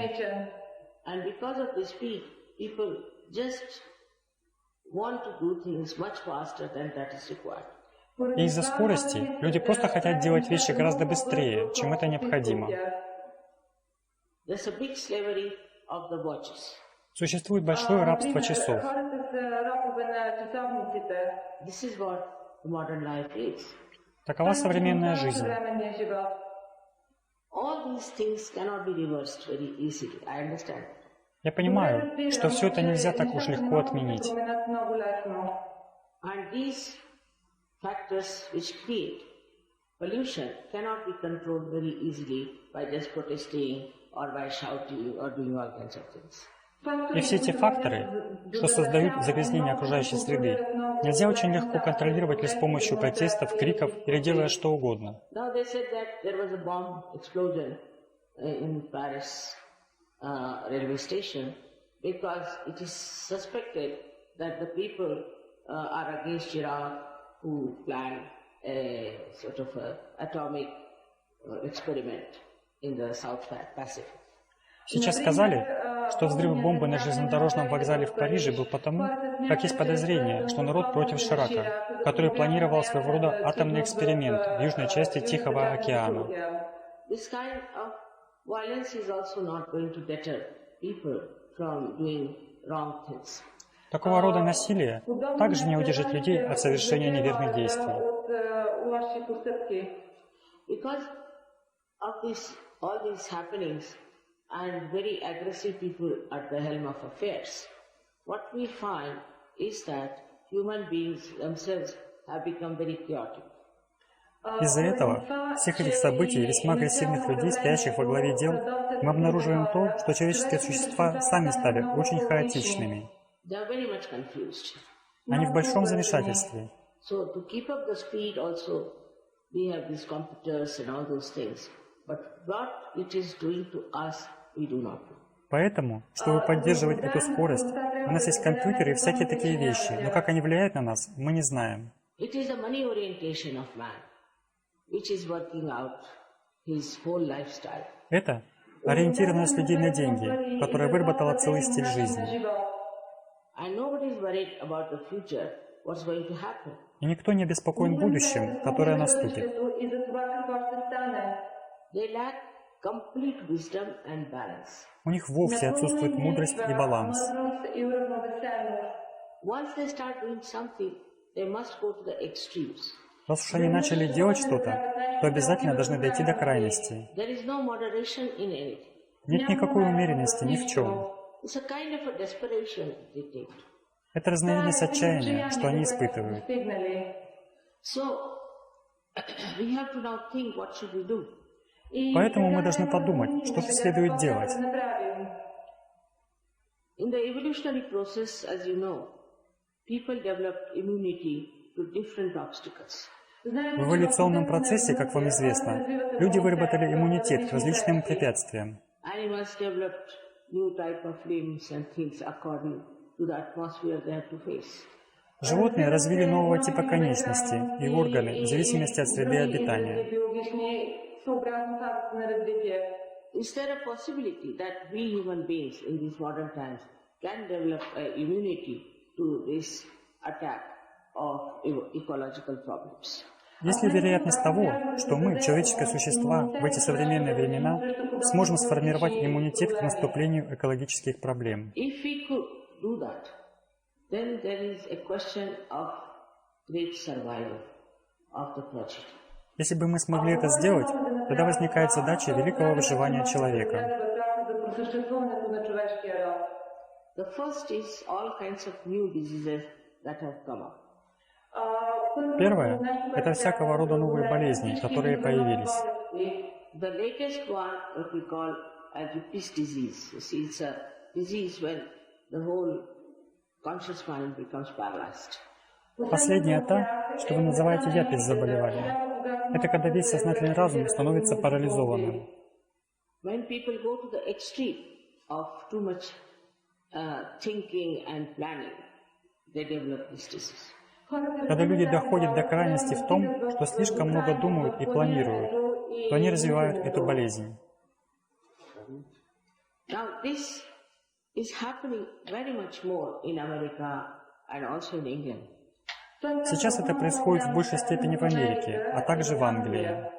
И из-за скорости люди просто хотят делать вещи гораздо быстрее, чем это необходимо. Существует большое рабство часов. Такова современная жизнь. Я понимаю, что все это нельзя так уж легко отменить. Factors which create pollution cannot be controlled very easily by just protesting or by shouting or doing all kinds of things. И все эти факторы, что создают загрязнение окружающей среды, нельзя очень легко контролировать лишь с помощью протестов, криков или делая что угодно. Now they said that there was a bomb explosion in Paris railway station because it is suspected that the people are against Iraq who planned a sort of atomic experiment in the South Pacific. Сейчас сказали, что взрыв бомбы на железнодорожном вокзале в Париже был потому, как есть подозрение, что народ против Ширака, который планировал своего рода атомный эксперимент в южной части Тихого океана. This kind of violence is also not going to deter people from doing wrong things. Такого рода насилие также не удержит людей от совершения неверных действий. Because of all these happenings and very aggressive people at the helm of affairs, what we find is that human beings themselves have become very chaotic. Из-за этого, всех этих событий и весьма агрессивных людей, стоящих во главе дел, мы обнаруживаем то, что человеческие существа сами стали очень хаотичными. Они в большом замешательстве. Поэтому, чтобы поддерживать эту скорость, у нас есть компьютеры и всякие такие вещи, но как они влияют на нас, мы не знаем. Это ориентированность людей на деньги, которая выработала целый стиль жизни. И никто не обеспокоен будущим, которое наступит. У них вовсе отсутствует мудрость и баланс. Раз уж они начали делать что-то, то обязательно должны дойти до крайности. Нет никакой умеренности ни в чем. Это разновидность отчаяния, что они испытывают. Поэтому мы должны подумать, что же следует делать. In the evolutionary process, as you know, people developed immunity to different obstacles. В эволюционном процессе, как вам известно, люди выработали иммунитет к различным препятствиям. Animals developed new type of limbs and things according to the atmosphere they had to face. Животные развили нового типа конечности и органы в зависимости от среды обитания. Is there a possibility that we human beings in these modern times can develop immunity to this attack of ecological problems? Есть ли вероятность того, что мы, человеческие существа, в эти современные времена сможем сформировать иммунитет к наступлению экологических проблем? If we could do that, then there is a question of great survival of the project. Если бы мы смогли это сделать, тогда возникает задача великого выживания человека. The first is all kinds of new diseases that have come up. Первое – это всякого рода новые болезни, которые появились. The latest one, what we call as the peace disease. You see, it's a disease when the whole conscious mind becomes paralyzed. Последняя та, что вы называете япис заболеванием. Это когда весь сознательный разум становится парализованным. When people go to the extreme of too much thinking and planning, they develop this disease. Когда люди doходят до крайности в том, что слишком много думают и планируют, то они развивают эту болезнь. Now this is happening very much more in America and also in England. Сейчас это происходит в большей степени в Америке, а также в Англии.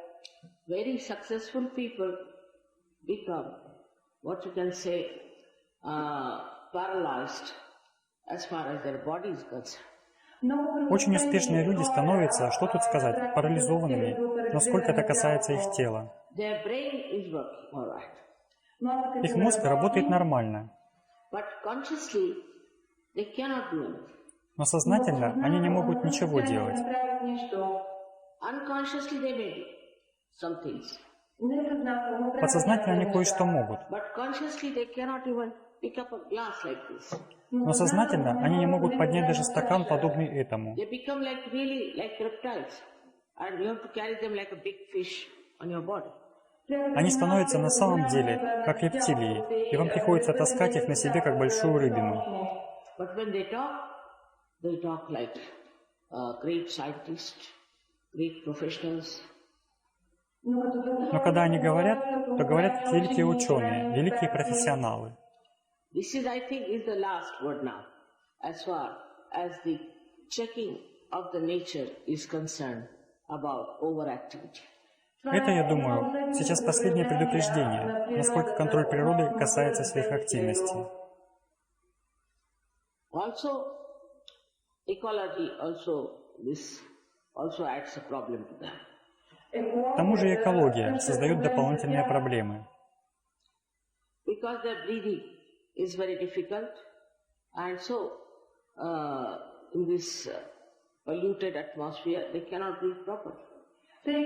Very successful people become what you can say paralyzed as far as their body is concerned. Очень успешные люди становятся, что тут сказать, парализованными, насколько это касается их тела. Their brain is working all right. Их мозг работает нормально, But consciously they cannot do anything. но сознательно они не могут ничего делать. Unconsciously they may do some things. Подсознательно они кое-что могут, But consciously they cannot even pick up a glass like this. но сознательно они не могут поднять даже стакан, подобный этому. They become like really like reptiles. And you have to carry them like a big fish on your body. Они становятся на самом деле как рептилии, и вам приходится таскать их на себе, как большую рыбину. But when they talk like great scientists, great professionals. Но когда они говорят, то говорят как великие ученые, великие профессионалы. This is, I think, is the last word now, as far as the checking of the nature is concerned about overactivity. Это, я думаю, сейчас последнее предупреждение, насколько контроль природы касается сверхактивности. Also, ecology also adds a problem to that. К тому же экология создает дополнительные проблемы. Because their breathing is very difficult, and so in this polluted atmosphere they cannot breathe properly.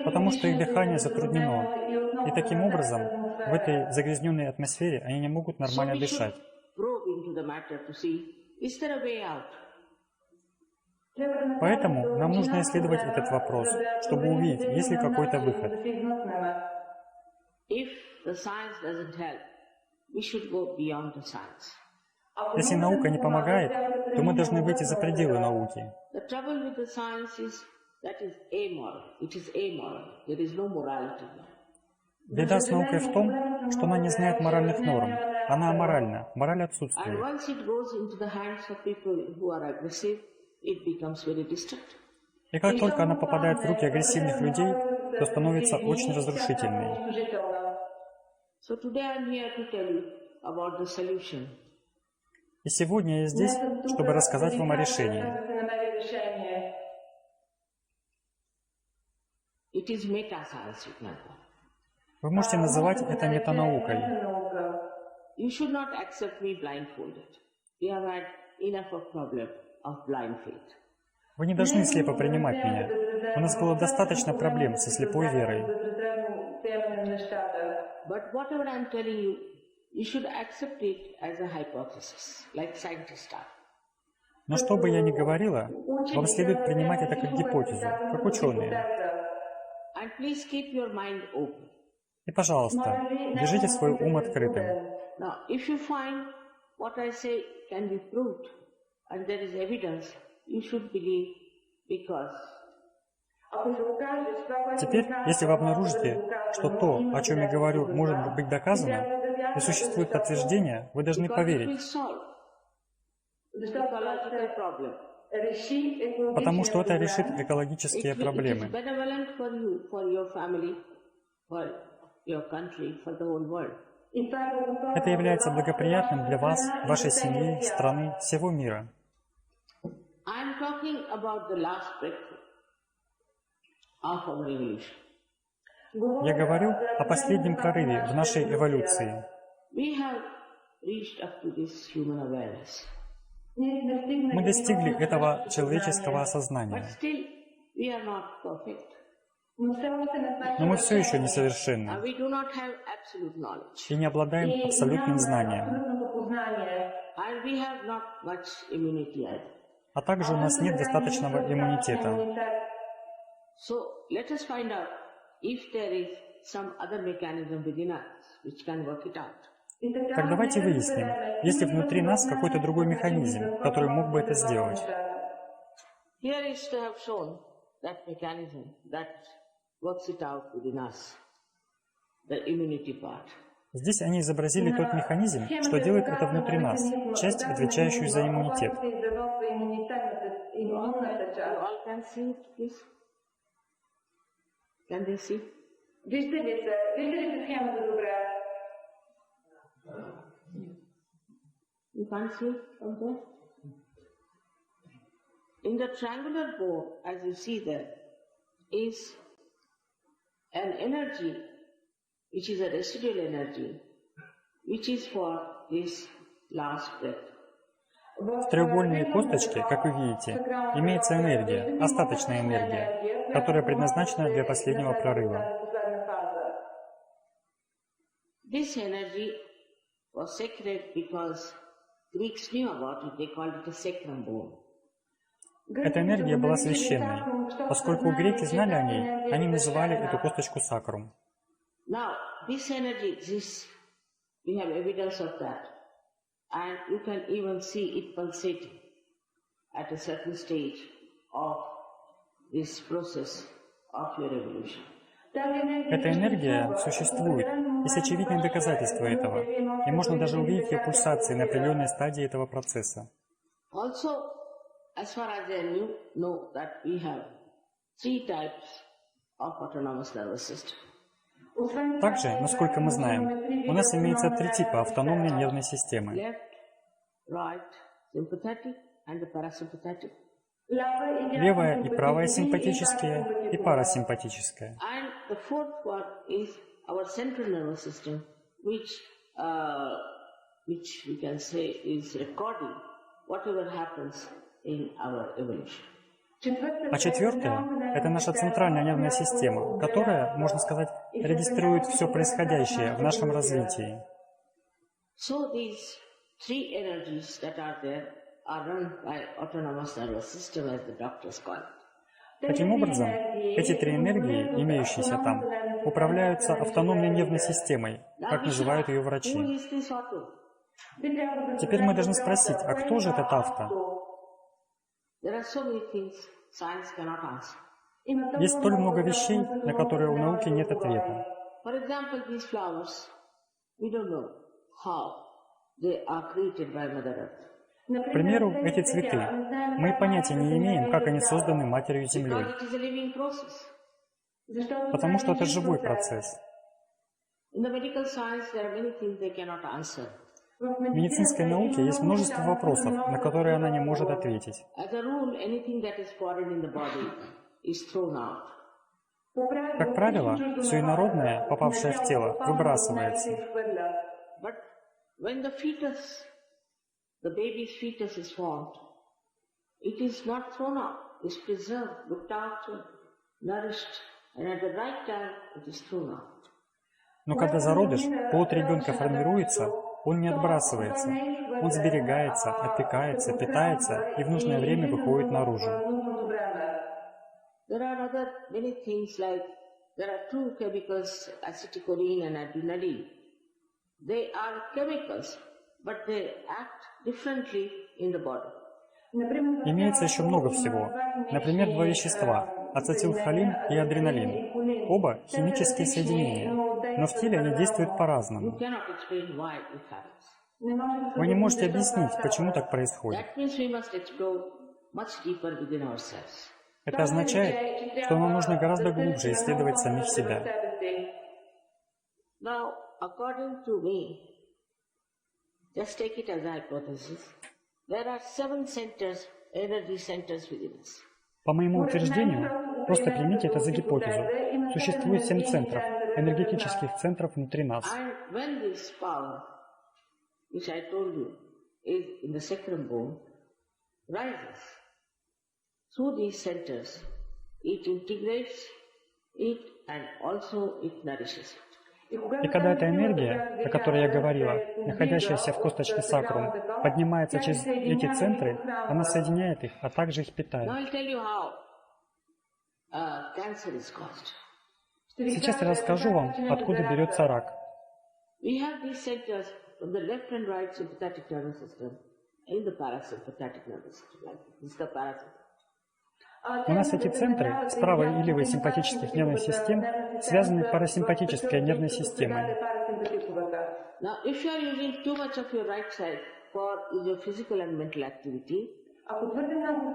Потому что их дыхание затруднено, и таким образом в этой загрязненной атмосфере они не могут нормально дышать. Probe into the matter to see, is there a way out? Поэтому нам нужно исследовать этот вопрос, чтобы увидеть, есть ли какой-то выход. If the science doesn't help, we should go beyond the science. Если наука не помогает, то мы должны выйти за пределы науки. The trouble with the science is that is amoral. It is amoral. There is no morality. Беда с наукой в том, что она не знает моральных норм. Она аморальна, мораль And отсутствует. once it goes into the hands of people who are aggressive, it becomes very destructive. И как только она попадает в руки агрессивных людей, то становится очень разрушительной. So today I'm here to tell you about the solution. И сегодня я здесь, чтобы рассказать вам о решении. It is meta-science, you can call. Вы можете называть это метанаукой. You should not accept me blindfolded. We have had enough of problem of blind faith. Вы не должны слепо принимать меня. У нас было достаточно проблем со слепой верой. But whatever I'm telling you, you should accept it as a hypothesis, like scientists are. Но что бы я ни говорила, вам следует принимать это как гипотезу, как ученые. And please keep your mind open. И, пожалуйста, держите свой ум открытым. Now, if you find what I say can be proved, and there is evidence, you should believe because. Теперь, если вы обнаружите, что то, о чем я говорю, может быть доказано, и существует подтверждение, вы должны поверить. Потому что это решит экологические проблемы. Это является благоприятным для вас, вашей семьи, страны, всего мира. Я говорю о последнем прорыве в нашей эволюции. Мы достигли этого человеческого осознания. Но мы все еще несовершенны и не обладаем абсолютным знанием. А также у нас нет достаточного иммунитета. Так давайте выясним, есть ли внутри нас какой-то другой механизм, который мог бы это сделать. Здесь они изобразили тот механизм, что делает это внутри нас, часть, отвечающую за иммунитет. You can't see from there. In the triangular bone, as you see there, is an energy which is a residual energy, which is for this last breath. В треугольной косточке, как вы видите, имеется энергия, остаточная энергия, которая предназначена для последнего прорыва. This energy was sacred because Greeks knew about it. They called it a sacrum bone. Эта энергия была священной. Поскольку греки знали о ней, они называли эту косточку сакрум. Now, this energy exists. We have evidence of that. And you can even see it pulsating at a certain stage of this process of your evolution. Эта энергия существует, есть очевидные доказательства этого, и можно даже увидеть ее пульсации на определенной стадии этого процесса. Также, насколько мы знаем, у нас имеется 3 типа автономной нервной системы. Левая и правая симпатические и парасимпатическая. А четвертое – это наша центральная нервная система, которая, можно сказать, регистрирует все происходящее в нашем развитии. Таким образом, эти 3 энергии, имеющиеся там, управляются автономной нервной системой, как называют ее врачи. Теперь мы должны спросить, а кто же этот авто? Есть столь много вещей, на которые у науки нет ответа. К примеру, эти цветы. Мы понятия не имеем, как они созданы Матерью Землей. Потому что это живой процесс. В медицинской науке есть множество вопросов, на которые она не может ответить. Как правило, все инородное, попавшее в тело, выбрасывается. The baby's fetus is formed. It is not thrown out. It's preserved, looked after, nourished, and at the right time it is thrown out. Но когда зародыш, плод ребенка формируется, он не отбрасывается. Он сберегается, опекается, питается и в нужное время выходит наружу. There are other many things like there are two chemicals, acetylcholine and adrenaline. They are chemicals, but they act differently in the body. Имеется еще много всего. Например, два вещества – ацетилхолин и адреналин. Оба – химические соединения, но в теле они действуют по-разному. You cannot explain why it happens. Вы не можете объяснить, почему так происходит. That means we must explore much deeper within ourselves. Это означает, что нам нужно гораздо глубже исследовать самих себя. Now, according to me, just take it as a hypothesis, there are 7 centers, energy centers within us. По моему утверждению, просто примите это за гипотезу. Существует 7 центров, энергетических центров внутри нас. And when this power, which I told you, is in the sacrum bone, rises through these centers, it integrates it and also it nourishes it. И когда эта энергия, о которой я говорила, находящаяся в косточке сакрум, поднимается через эти центры, она соединяет их, а также их Now питает. I'll tell you how cancer is caused. Сейчас я расскажу вам, откуда берется рак. We have these centers from the left and right sympathetic nervous system in the parasympathetic nervous system, like this is the parasympathetic. У нас эти центры с правой и левой симпатических нервных систем связаны парасимпатической нервной системой. Now, if you are using too much of your right side for your physical and mental activity,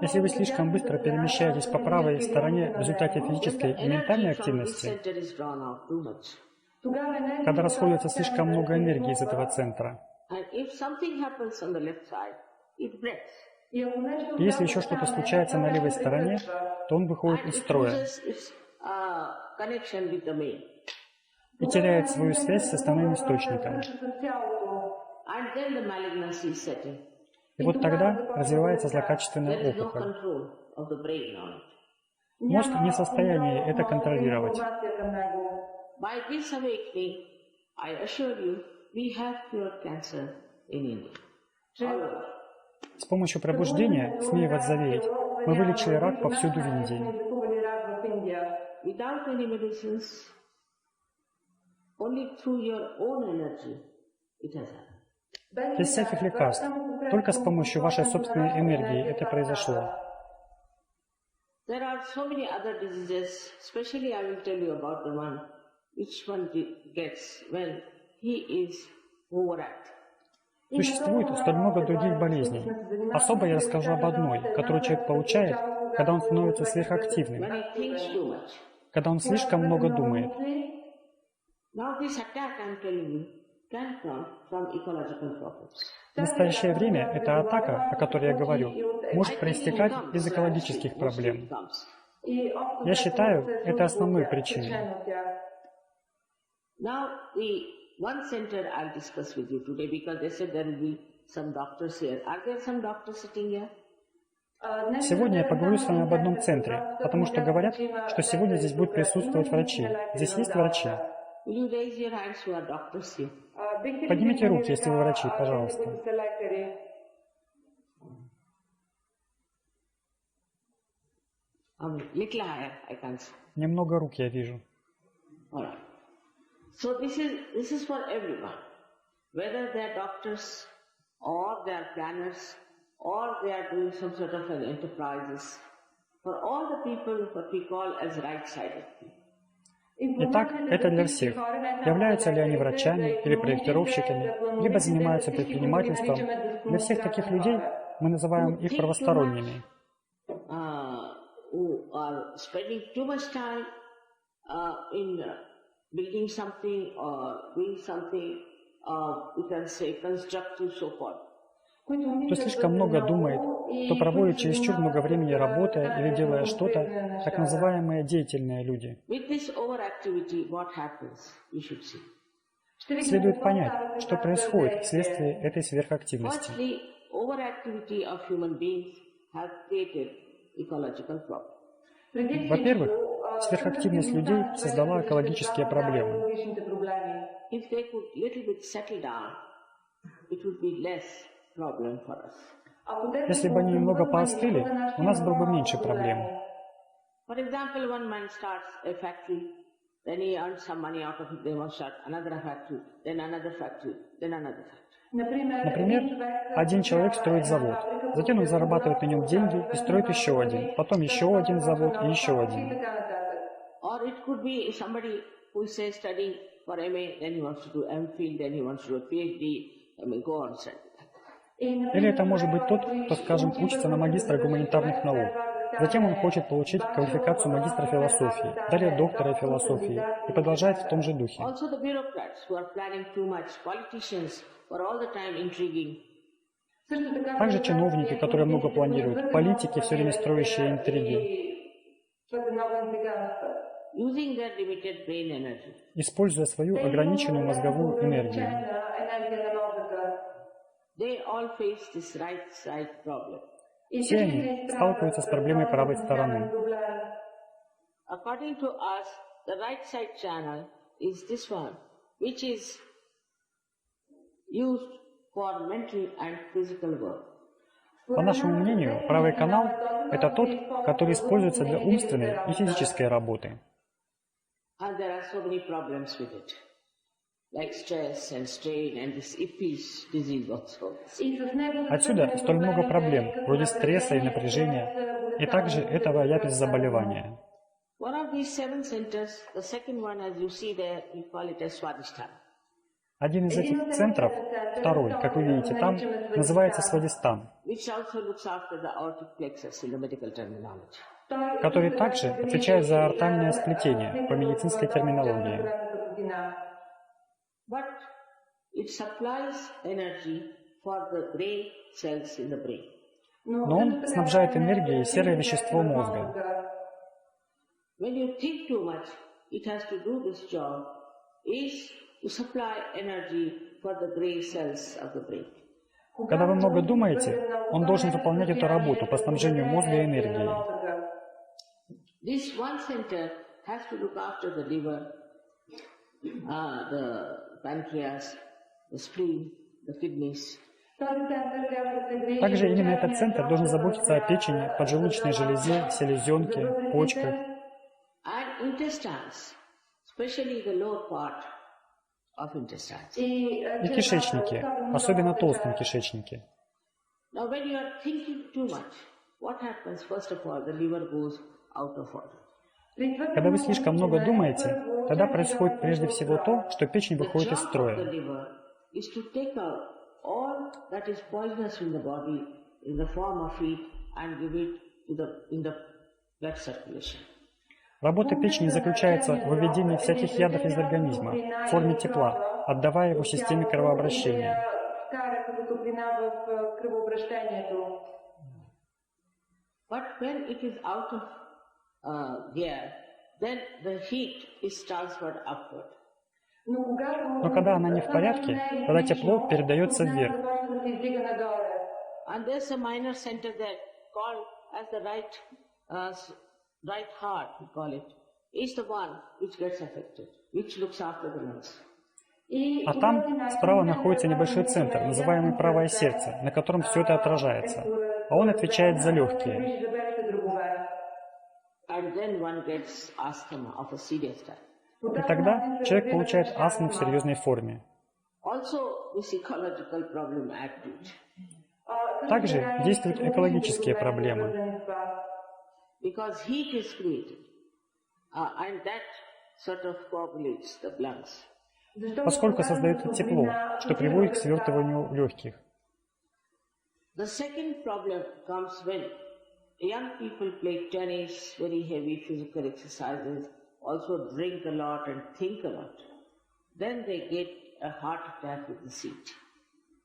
Если вы слишком быстро перемещаетесь по правой стороне в результате физической и ментальной активности, center is drawn out too much. когда расходуется слишком много энергии из этого центра, And if something happens on the left side, it breaks. и если еще что-то случается на левой стороне, то он выходит из строя Loses its connection with the main. и теряет свою связь с основным источником. And then the malignancy is setting. И вот тогда развивается злокачественная There is no опухоль. control of the brain on it. Мозг не в состоянии это контролировать. By this awakening, I assure you, we have cured cancer in India. All over. С помощью пробуждения, смею вас заверить, мы вылечили рак повсюду в Индии. Without any medicines, only through your own energy, it has happened. Без всяких лекарств, только с помощью вашей собственной энергии это произошло. There are so many other diseases, especially I will tell you about the one which one gets when he is overact. Существует столь много других болезней. Особо я расскажу об одной, которую человек получает, когда он становится сверхактивным, When he thinks too much. когда он слишком много думает. Now this attack I'm telling you can come from ecological problems. В настоящее время эта атака, о которой я говорю, может проистекать из экологических проблем. Я считаю, это основной причиной. Now the one center I'll discuss with you today because they said there will be some doctors here. Are there some doctors sitting here? Сегодня я поговорю с вами об одном центре, потому что говорят, что сегодня здесь будут присутствовать врачи. Здесь есть врачи. Will you raise your hands who are doctors here? Поднимите руки, если вы врачи, пожалуйста. Little higher, I can't see. Немного рук я вижу. All right. So this is for everyone, whether they are doctors or they are planners or they are doing some sort of an enterprises. For all the people what we call as right-sided people. Итак, это для всех. Являются ли они врачами или проектировщиками, либо занимаются предпринимательством. Для всех таких людей мы называем их правосторонними. Who are spending too much time in building something or doing something, you can say constructive so forth. Кто слишком много думает, кто проводит чересчур много времени работая или делая что-то, так называемые деятельные люди. With this overactivity, what happens? You should see. Следует понять, что происходит вследствие этой сверхактивности. Firstly, overactivity of human beings have created ecological problems. Во-первых, Сверхактивность людей создала экологические проблемы. If they could little bit settle down, it would be less problem for us. Если бы они немного поостыли, у нас было бы меньше проблем. For example, one man starts a factory, then he earns some money out of it, they want to start another factory, then another factory, then another factory. Например, один человек строит завод, затем он зарабатывает на нем деньги и строит еще один, потом еще один завод и еще один. Or it could be somebody who is say studying for MA, then he wants to do MPhil, then he wants to do a PhD, go on study. Или это может быть тот, кто, скажем, учится на магистра гуманитарных наук. Затем он хочет получить квалификацию магистра философии, далее доктора философии и продолжает в том же духе. Also the bureaucrats who are planning too much, politicians who are all the time intriguing. Также чиновники, которые много планируют, политики, все время строящие интриги, Using their limited brain energy. используя свою ограниченную мозговую энергию. They all face this right side problem. Все они сталкиваются с проблемой правой стороны. According to us, the right side channel is this one, which is used for mental and physical work. По нашему мнению, правый канал – это тот, который используется для умственной и физической работы. And there are so many problems with it, like stress and strain and this Ippish disease also. Отсюда столь много проблем, вроде стресса и напряжения, и также этого заболевания. One of these 7 centers, the second one, as you see there, we call it as Swadhisthana. Один из этих центров, второй, как вы видите там, называется Свадистан, Which also looks after the aortic plexus in the medical terminology. который также отвечает за аортальное сплетение по медицинской терминологии. But it supplies energy for the gray cells in the brain. Но он снабжает энергией серое вещество мозга. When you think too much, it has to do this job, is to supply energy for the gray cells of the brain. Когда вы много думаете, он должен выполнять эту работу по снабжению мозга энергией. This one center has to look after the liver, the pancreas, the spleen, the kidneys. Также именно этот центр должен заботиться о печени, поджелудочной железе, селезенке, почках. And intestines, especially the lower part of intestines. И кишечнике, особенно толстом кишечнике. Now when you are thinking too much, what happens? First of all, the liver goes out of order. Когда вы слишком много думаете, тогда происходит прежде всего то, что печень выходит из The job of the строя. liver is to take out all that is poisonous in the body in the form of heat and give it in the blood circulation. Работа печени заключается в выведении всяких ядов из организма в форме тепла, отдавая его системе кровообращения. But when it is out of gear, then the heat is transferred upward. Но когда она не в порядке, тогда тепло передается вверх. And there's a minor center there called as the right heart, we call it, is the one which gets affected, which looks after the lungs. А там справа находится небольшой центр, называемый правое сердце, на котором все это отражается. А он отвечает за легкие. And then one gets asthma of a serious type. И тогда человек получает астму в серьезной форме. Also, this ecological problem add to it. Также действуют экологические проблемы. Because heat is created, and that sort of coagulates the lungs. Поскольку создается тепло, что приводит к свертыванию легких. The second problem comes when young people play tennis, very heavy physical exercises, also drink a lot and think a lot. Then they get a heart attack with the seat.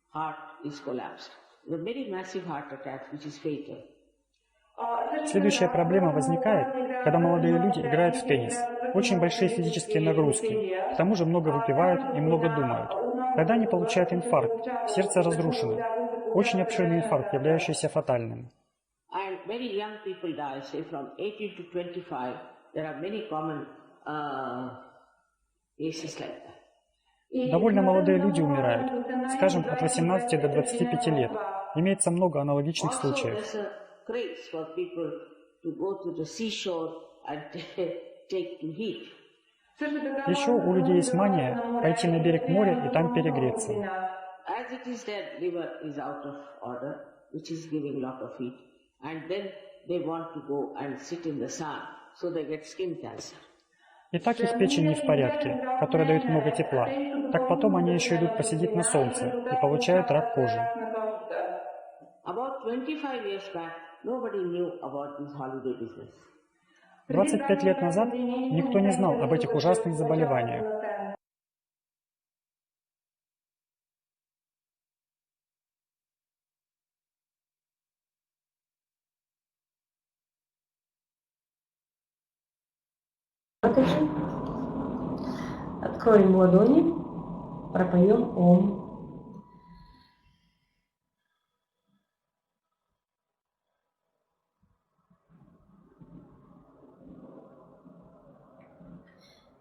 Heart is collapsed. The very massive heart attack which is fatal. Следующая проблема возникает, когда молодые люди играют в теннис. Очень большие физические нагрузки. К тому же много выпивают и много думают. Тогда они получают инфаркт, сердце разрушено. Очень обширный инфаркт, являющийся фатальным. And very young people die, say from 18 to 25, there are many common cases like that. Довольно молодые люди умирают, скажем, от 18 до 25 лет. Имеется много аналогичных случаев. Еще у людей есть мания пойти на берег моря и там перегреться. И так их печень не в порядке, которая дает много тепла. Так потом они еще идут посидеть на солнце и получают рак кожи. 25 лет назад никто не знал об этих ужасных заболеваниях. Откроем ладони, пропоем Ом.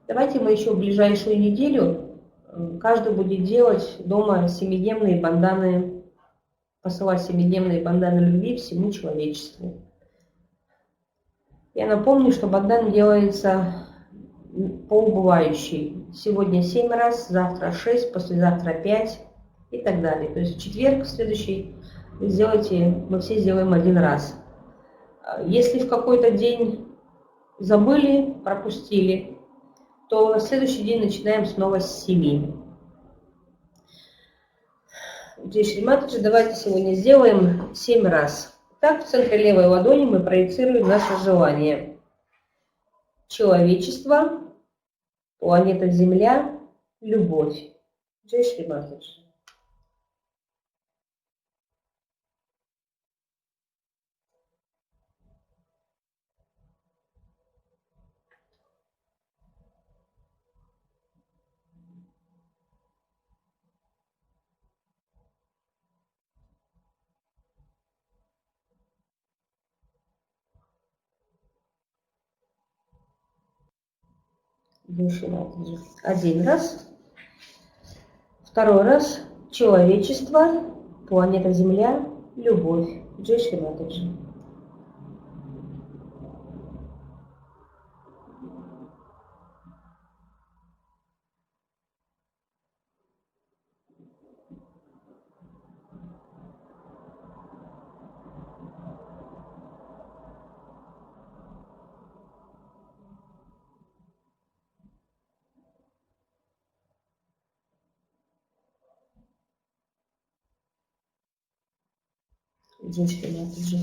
Давайте мы еще в ближайшую неделю каждый будет делать дома 7-дневные банданы, посылать 7-дневные банданы любви всему человечеству. Я напомню, что бандан делается по убывающей. Сегодня 7 раз, завтра 6, послезавтра 5 и так далее. То есть в четверг следующий вы сделаете, мы все сделаем 1 раз. Если в какой-то день забыли, пропустили, то на следующий день начинаем снова с 7. Джай Шри Матаджи, давайте сегодня сделаем 7 раз. Так, в центре левой ладони мы проецируем наше желание. Человечество, планета Земля, любовь. Джай Шри Матаджи. Души. 1 раз. 2 раз. Человечество, планета Земля, любовь. Джай Шри Матаджи. Джай Шри Матаджи.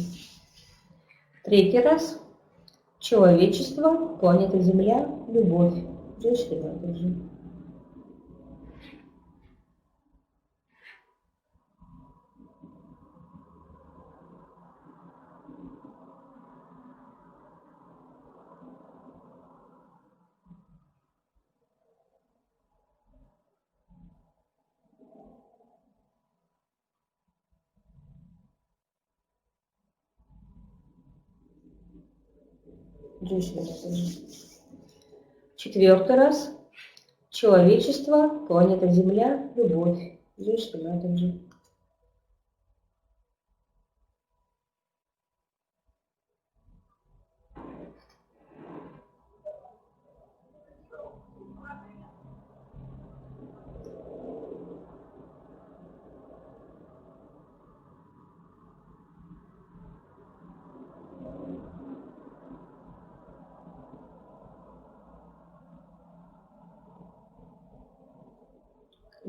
3 раз. Человечество, планета Земля, любовь. Джай Шри Матаджи. Джай Шри Матаджи. 4 раз. Человечество, планета Земля, любовь. Джай Шри Матаджи.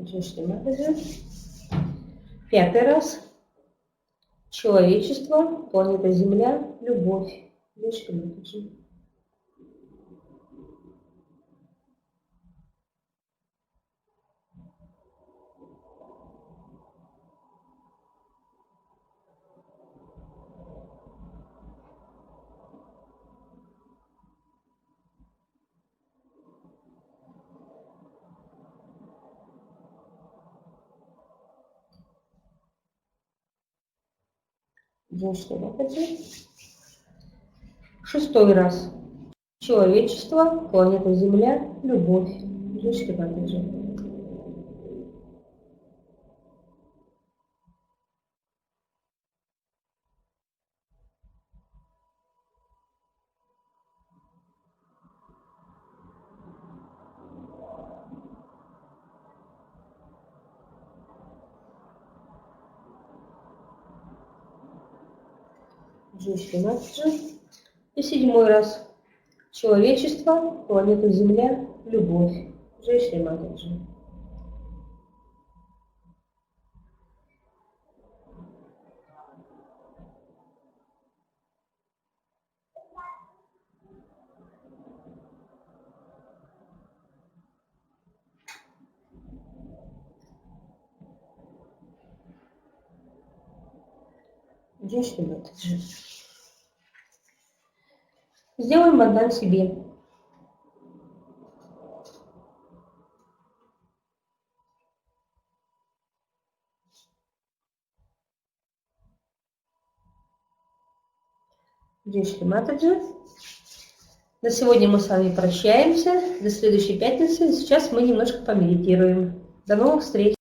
Джай Шри Матаджи. 5 раз. Человечество, планета Земля, любовь. Джай Шри Матаджи. Джай Шри Матаджи. 6 раз. Человечество, планета Земля, любовь. Джишки Матаджи. Джишки Матаджи. И 7-й раз. Человечество, планета Земля, любовь. Джай Шри Матаджи. Джай Шри Матаджи. Сделаем бандан себе. Джай Шри Матаджи. На сегодня мы с вами прощаемся. До следующей пятницы. Сейчас мы немножко помедитируем. До новых встреч.